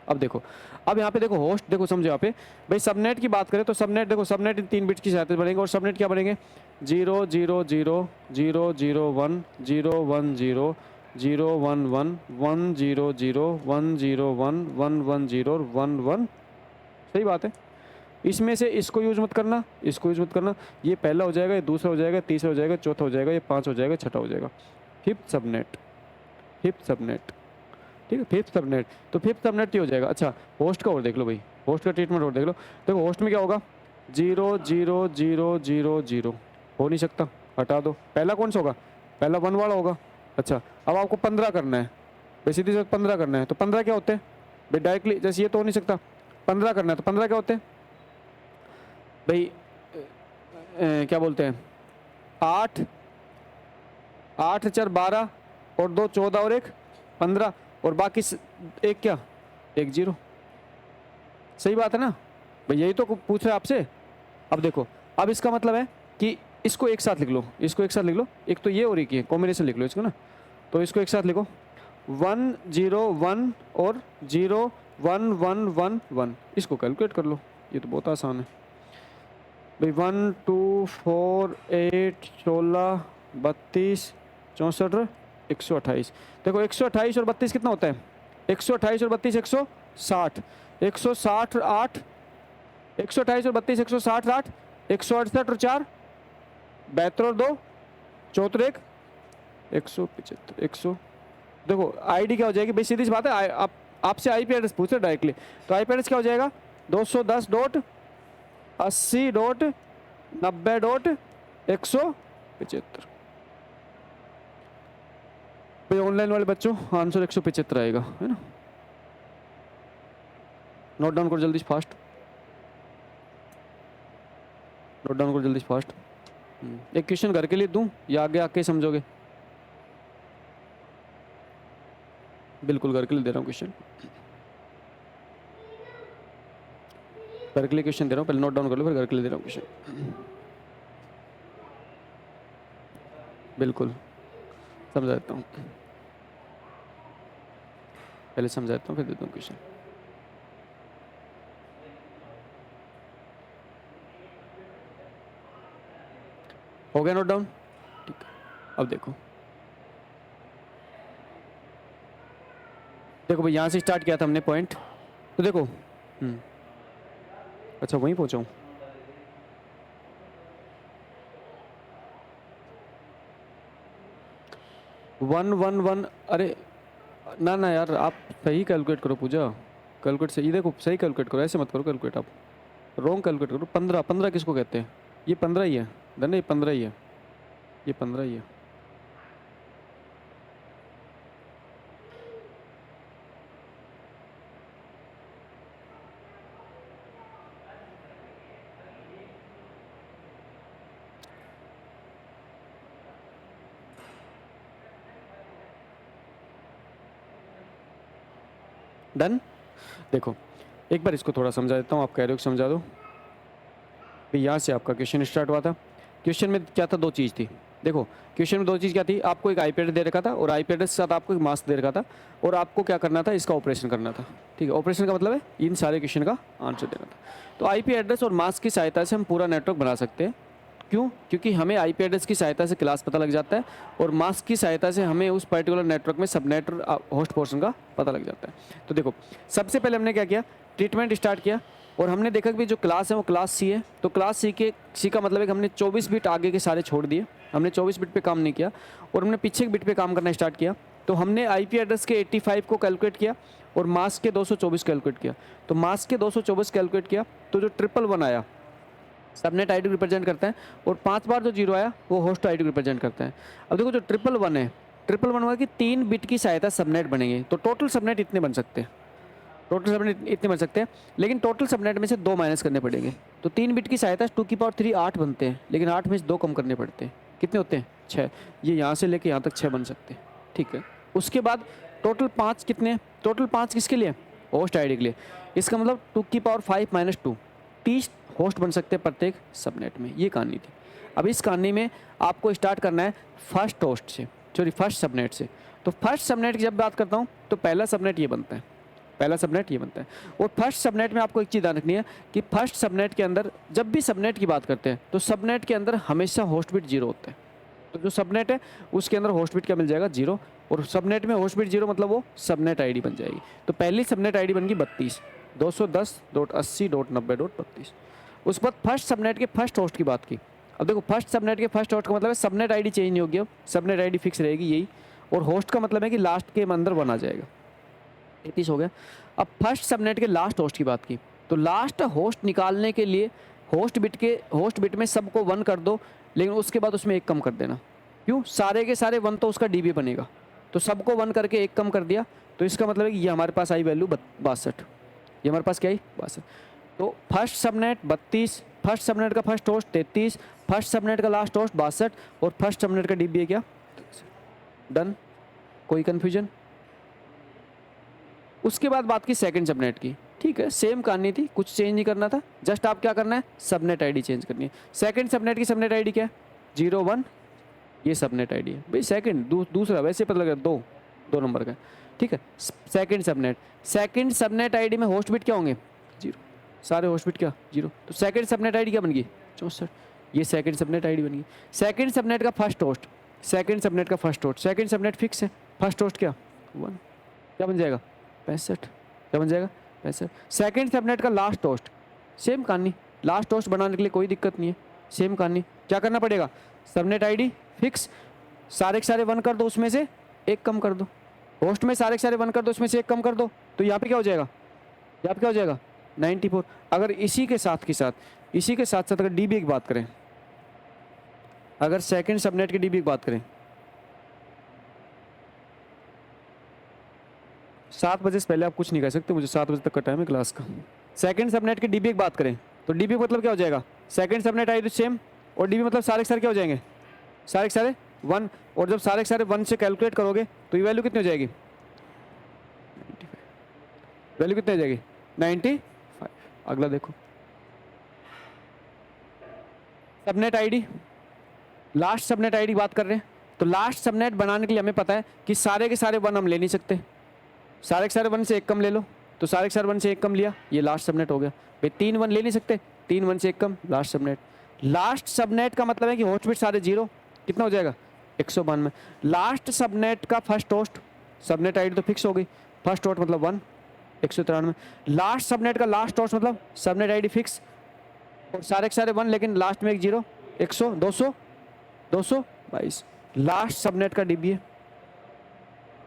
अब देखो, अब यहाँ पे देखो होस्ट, देखो समझो यहाँ पे भाई, सबनेट की बात करें तो सबनेट, देखो सबनेट 3 बिट्स की सहायता से बनेंगे, और सबनेट क्या बनेंगे 0000001 010 011 100 101 110 और 11। सही बात है। इसमें से इसको यूज मत करना, इसको यूज मत करना, ये पहला हो जाएगा, ये दूसरा हो जाएगा, तीसरा हो जाएगा, चौथा हो जाएगा, ये 5 हो जाएगा, छठा हो जाएगा। फिफ्थ सबनेट, ठीक है, फिफ्थ सबनेट। तो फिफ्थ सबनेट ये हो जाएगा। अच्छा होस्ट का और देख लो भाई, होस्ट का ट्रीटमेंट और देख लो। देखो होस्ट में क्या होगा 00000 हो नहीं सकता, हटा दो। पहला कौन सा होगा, पहला 1 वाला होगा। अच्छा अब आपको 15 करना है भाई, सीधी से 15 करना है, तो 15 क्या होते हैं भाई, डायरेक्टली जैसे ये तो हो नहीं सकता, 15 करना है तो 15 क्या होते हैं भाई, क्या बोलते हैं 8 4 12 और 2 14 और 1 15 और बाकी एक क्या, 1 0। सही बात है ना भाई, यही तो पूछ रहे आपसे। अब देखो, अब इसका मतलब है कि इसको एक साथ लिख लो, इसको एक साथ लिख लो, एक तो ये और एक ये कॉम्बिनेशन लिख लो इसको ना, तो इसको एक साथ लिखो 1 0 1 और 0 1 1 1 1। इसको कैलकुलेट कर लो, ये तो बहुत आसान है भाई। 1 2 4 8 16 32 64 128। देखो 128 और 32 कितना होता है, 128 और 32 160, 160 8, 128 और 32 160 8 168 और 4 72 और 2 74 1 175 100। देखो आईडी क्या हो जाएगी भाई, सीधी सी बात है। आप आपसे आईपी एड्रेस पूछ रहे डायरेक्टली, तो आईपी एड्रेस क्या हो जाएगा 210.80.90.175। भाई ऑनलाइन वाले बच्चों आंसर 175 आएगा, है ना। नोट डाउन करो जल्दी फास्ट, नोट डाउन करो जल्दी फास्ट। एक क्वेश्चन घर के लिए दूं या आगे आके समझोगे? बिल्कुल घर के लिए दे रहा हूँ क्वेश्चन, घर के लिए क्वेश्चन दे रहा हूँ, पहले नोट डाउन कर लो फिर घर के लिए दे रहा हूँ क्वेश्चन। बिल्कुल समझा देता हूँ, पहले समझा देता हूँ फिर देता हूँ क्वेश्चन। हो गया नोट डाउन? ठीक है, अब देखो देखो भाई यहाँ से स्टार्ट किया था हमने पॉइंट, तो देखो अच्छा वहीं पहुँचा हूँ। वन वन वन, अरे ना ना यार आप सही कैलकुलेट करो पूजा, कैलकुलेट सही, देखो सही कैलकुलेट करो, ऐसे मत करो कैलकुलेट, आप रॉन्ग कैलकुलेट करो। 15 15 किसको कहते हैं? ये 15 ही है धन, ये 15 ही है, ये 15 ही है। डन। देखो एक बार इसको थोड़ा समझा देता हूँ, आप कह रहे हो कि समझा दो। फिर यहाँ से आपका क्वेश्चन स्टार्ट हुआ था। क्वेश्चन में क्या था, दो चीज़ थी। देखो क्वेश्चन में दो चीज़ क्या थी, आपको एक आईपी एड्रेस दे रखा था और आईपी एड्रेस के साथ आपको एक मास्क दे रखा था, और आपको क्या करना था, इसका ऑपरेशन करना था। ठीक है, ऑपरेशन का मतलब है इन सारे क्वेश्चन का आंसर देना था। तो आईपी एड्रेस और मास्क की सहायता से हम पूरा नेटवर्क बना सकते हैं। क्यों? क्योंकि हमें आईपी एड्रेस की सहायता से क्लास पता लग जाता है, और मास्क की सहायता से हमें उस पर्टिकुलर नेटवर्क में सबनेट और होस्ट पोर्शन का पता लग जाता है। तो देखो सबसे पहले हमने क्या किया, ट्रीटमेंट स्टार्ट किया, और हमने देखा कि जो क्लास है वो क्लास सी है। तो क्लास सी का मतलब है कि हमने 24 बिट आगे के सारे छोड़ दिए, हमने 24 बिट पे काम नहीं किया, और हमने पीछे के बिट पे काम करना स्टार्ट किया। तो हमने आईपी एड्रेस के 85 को कैलकुलेट किया और मास्क के 224 कैलकुलेट किया। तो मास्क के 224 कैलकुलेट किया तो जो 111 आया सबनेट आईडी रिप्रेजेंट करता है, और 5 बार जो जीरो आया वो होस्ट आईडी रिप्रेजेंट करता है। अब देखो जो 111 है, 111 हुआ कि 3 बिट की सहायता सबनेट बनेंगे, तो टोटल सबनेट इतने बन सकते हैं, टोटल सबनेट इतने बन सकते हैं, लेकिन टोटल सबनेट में से 2 माइनस करने पड़ेंगे। तो 3 बिट की सहायता 2⁻³ 8 बनते हैं, लेकिन 8 में से 2 कम करने पड़ते हैं। कितने होते हैं? 6। ये यहाँ से लेके यहाँ तक 6 बन सकते हैं। ठीक है, उसके बाद टोटल 5 कितने? टोटल 5 किसके लिए? होस्ट आईडी के लिए। इसका मतलब 2⁵ -2 30 होस्ट बन सकते हैं प्रत्येक सबनेट में। ये कहानी थी। अब इस कहानी में आपको स्टार्ट करना है फर्स्ट होस्ट से, सॉरी फर्स्ट सबनेट से। तो फर्स्ट सबनेट की जब बात करता हूँ तो पहला सबनेट ये बनता है, पहला सबनेट ये बनता है। और फर्स्ट सबनेट में आपको एक चीज़ ध्यान रखनी है कि फर्स्ट सबनेट के अंदर जब भी सबनेट की बात करते हैं तो सबनेट के अंदर हमेशा होस्ट बिट 0 होता है। तो जो सबनेट है उसके अंदर होस्ट बिट क्या मिल जाएगा? 0। और सबनेट में होस्ट बिट 0 मतलब वो सबनेट आईडी बन जाएगी। तो पहली सबनेट आईडी बन गई 32 210.80.90.32। उस बाद फर्स्ट सबनेट के फर्स्ट होस्ट की बात की। अब देखो फर्स्ट सबनेट के फर्स्ट होस्ट का मतलब है सबनेट आईडी चेंज नहीं होगी, अब सबनेट आईडी फिक्स रहेगी यही, और होस्ट का मतलब है कि लास्ट के अंदर 1 आ जाएगा। 33 हो गया। अब फर्स्ट सबनेट के लास्ट होस्ट की बात की, तो लास्ट होस्ट निकालने के लिए होस्ट बिट में सबको 1 कर दो, लेकिन उसके बाद उसमें 1 कम कर देना। क्यों? सारे के सारे 1 तो उसका डीबी बनेगा, तो सबको 1 करके 1 कम कर दिया। तो इसका मतलब है कि ये हमारे पास आई वैल्यू 62, ये हमारे पास क्या आई? 62। तो फर्स्ट सबनेट 32, फर्स्ट सबनेट का फर्स्ट होस्ट 33, फर्स्ट सबनेट का लास्ट होस्ट 62, और फर्स्ट सबनेट का डीबी है क्या? डन। कोई कन्फ्यूजन? उसके बाद बात की सेकंड सबनेट की। ठीक है, सेम कहानी थी, कुछ चेंज नहीं करना था, जस्ट आप क्या करना है, सबनेट आईडी चेंज करनी है। सेकंड सबनेट की सबनेट आईडी क्या है? 01, ये सबनेट आईडी है भाई। सेकंड दूसरा वैसे पता लगा 2 नंबर का। ठीक है, सेकंड सबनेट आईडी में होस्ट बिट क्या होंगे? 0। सारे होस्ट बिट क्या? 0। तो सेकंड सबनेट आईडी क्या बन गई? 64। ये सेकंड सबनेट आईडी बन गई। सेकंड सबनेट का फर्स्ट होस्ट, सेकंड सबनेट का first host, second subnet fix है, फर्स्ट होस्ट क्या? 1, क्या बन जाएगा? 65। क्या बन जाएगा? 65। सेकंड सबनेट का लास्ट होस्ट, सेम कहानी, लास्ट होस्ट बनाने के लिए कोई दिक्कत नहीं है, सेम कहानी। क्या करना पड़ेगा, सबनेट आईडी फिक्स, सारे के सारे 1 कर दो, उसमें से एक कम कर दो, होस्ट में सारे के सारे 1 कर दो, उसमें से एक कम कर दो, तो यहाँ पे क्या हो जाएगा, यहाँ पे क्या हो जाएगा 94। अगर इसी के साथ अगर डीबी की बात करें, अगर सेकंड सबनेट की डीबी की बात करें, 7 बजे से पहले आप कुछ नहीं कर सकते, मुझे 7 बजे तक का टाइम है क्लास का। सेकंड सबनेट की डीबी की बात करें तो डीबी मतलब क्या हो जाएगा, सेकंड सबनेट आईडी सेम, और डीबी मतलब सारे के सारे क्या हो जाएंगे, सारे के सारे 1, और जब सारे के सारे 1 से कैलकुलेट करोगे तो ये वैल्यू कितनी हो जाएगी, वैल्यू कितनी हो जाएगी 95। अगला देखो, subnet ID, last subnet ID बात कर रहे हैं, तो लास्ट सबनेट बनाने के लिए हमें पता है कि सारे के सारे 1 हम ले नहीं सकते, सारे के सारे 1 से एक कम ले लो, तो सारे के सारे 1 से एक कम लिया, ये लास्ट सबनेट हो गया भाई। 3 1 ले नहीं सकते, 3 1 से एक कम, लास्ट सबनेट। लास्ट सबनेट का मतलब है कि होस्ट बिट सारे 0, कितना हो जाएगा 192। लास्ट सबनेट का फर्स्ट होस्ट, सबनेट आईडी तो फिक्स हो गई, फर्स्ट होस्ट मतलब 1, 193। लास्ट सबनेट का लास्ट होस्ट मतलब सबनेट आईडी फिक्स, और सारे के सारे 1 लेकिन लास्ट में एक 0, 100 200 222। लास्ट सबनेट का डीबी है,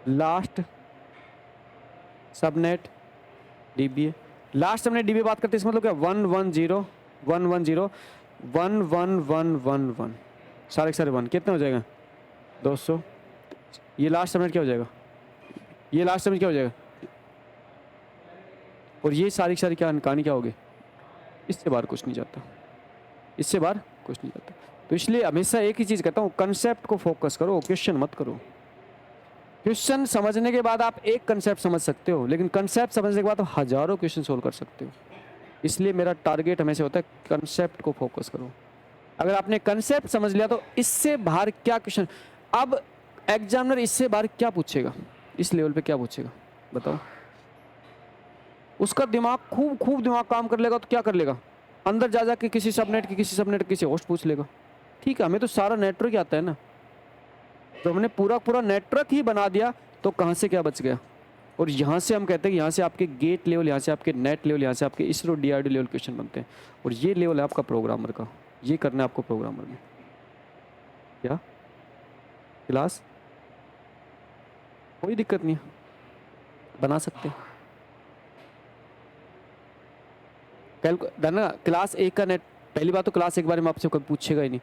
लास्ट सबनेट डीबी है, लास्ट सबनेट डीबी बात करते हैं, इसका मतलब क्या 110 110 11111, सारे के सारे 1, कितना हो जाएगा 200। ये लास्ट सबनेट क्या हो जाएगा, ये लास्ट सबनेट क्या हो जाएगा, और ये सारी की सारी क्या कहानी क्या होगी, इससे बाहर कुछ नहीं जाता, इससे बाहर कुछ नहीं जाता। तो इसलिए हमेशा एक ही चीज़ कहता हूँ, कंसेप्ट को फोकस करो, क्वेश्चन मत करो। क्वेश्चन समझने के बाद आप एक कंसेप्ट समझ सकते हो, लेकिन कंसेप्ट समझने के बाद आप हजारों क्वेश्चन सोल्व कर सकते हो। इसलिए मेरा टारगेट हमेशा होता है कंसेप्ट को फोकस करो। अगर आपने कंसेप्ट समझ लिया तो इससे बाहर क्या क्वेश्चन, अब एग्जामिनर इससे बाहर क्या पूछेगा, इस लेवल पे क्या पूछेगा बताओ। उसका दिमाग खूब दिमाग काम कर लेगा तो क्या कर लेगा, अंदर जा के किसी सबनेट किसी होस्ट पूछ लेगा। ठीक है, हमें तो सारा नेटवर्क ही आता है ना, तो हमने पूरा नेटवर्क ही बना दिया, तो कहाँ से क्या बच गया। और यहाँ से हम कहते हैं कि यहाँ से आपके गेट लेवल, यहाँ से आपके नेट लेवल, यहाँ से आपके इसरो डीआरडी लेवल क्वेश्चन बनते हैं, और ये लेवल है आपका प्रोग्रामर का, ये करना है आपको प्रोग्रामर में। क्या क्लास, कोई दिक्कत नहीं है, बना सकते हैं। क्लास 1 का नेट, पहली बात तो क्लास 1 के बारे में आपसे कोई पूछेगा ही नहीं।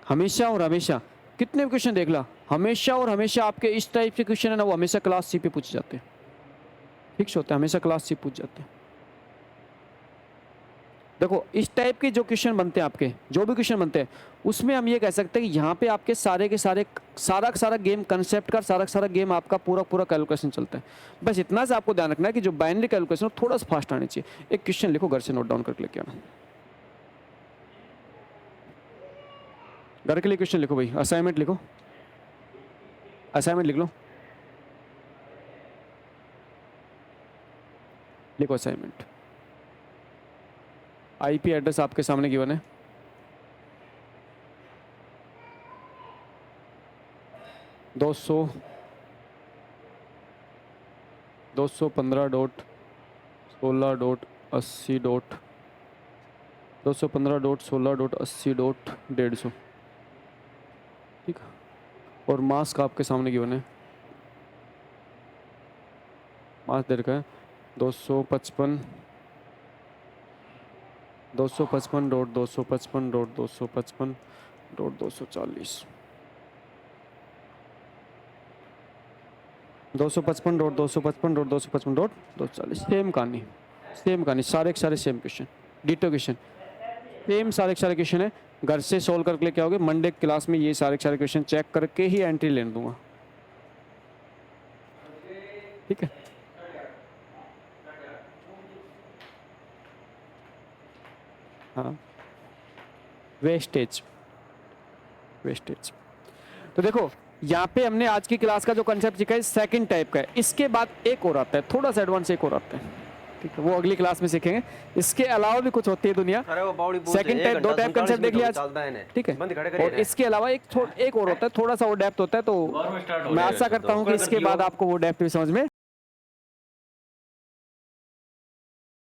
हमेशा और हमेशा कितने क्वेश्चन देख ला, हमेशा और हमेशा आपके इस टाइप के क्वेश्चन है ना, वो हमेशा क्लास सी पे पूछ जाते हैं, फिक्स होता है, हमेशा क्लास सी पूछ जाते हैं। देखो इस टाइप के जो क्वेश्चन बनते हैं, आपके जो भी क्वेश्चन बनते हैं, उसमें हम ये कह सकते हैं कि यहाँ पे आपके सारे के सारे सारा गेम कंसेप्ट का सारा गेम आपका पूरा कैलकुलेशन चलता है। बस इतना से आपको ध्यान रखना है कि जो बाइनरी कैलकुलेशन थोड़ा सा फास्ट आने चाहिए। एक क्वेश्चन लिखो, घर से नोट डाउन करके लेके आना, घर के लिए क्वेश्चन लिखो भाई, असाइनमेंट लिखो, असाइनमेंट लिख लो, लिखो असाइनमेंट। आईपी एड्रेस आपके सामने गिवन है, दो सौ 215.16.80.150, ठीक है। और मास्क आपके सामने गिवन है, मास्क दे रखा है 255.255.240, 255.255.240, सेम कहानी सारे के सारे same question, ditto question, same सारे के सारे क्वेश्चन है। घर से सोल्व करके लेके आओगे, मंडे क्लास में ये सारे के सारे क्वेश्चन चेक करके ही एंट्री लेने दूंगा, ठीक है। हाँ, वेस्टेज। तो देखो यहाँ पे हमने आज की क्लास का जो कंसेप्ट सीखा है सेकंड टाइप का है। इसके बाद एक और आता है, थोड़ा सा एडवांस एक और आता है, ठीक है, वो अगली क्लास में सीखेंगे। इसके अलावा भी कुछ होती है दुनिया। सेकंड टाइप, 2 टाइप कंसेप्ट देख लिया, ठीक है। और इसके अलावा एक और होता है, थोड़ा सा वो डेप्थ होता है, तो मैं आशा करता हूँ कि इसके बाद आपको वो डेप्थ भी समझ में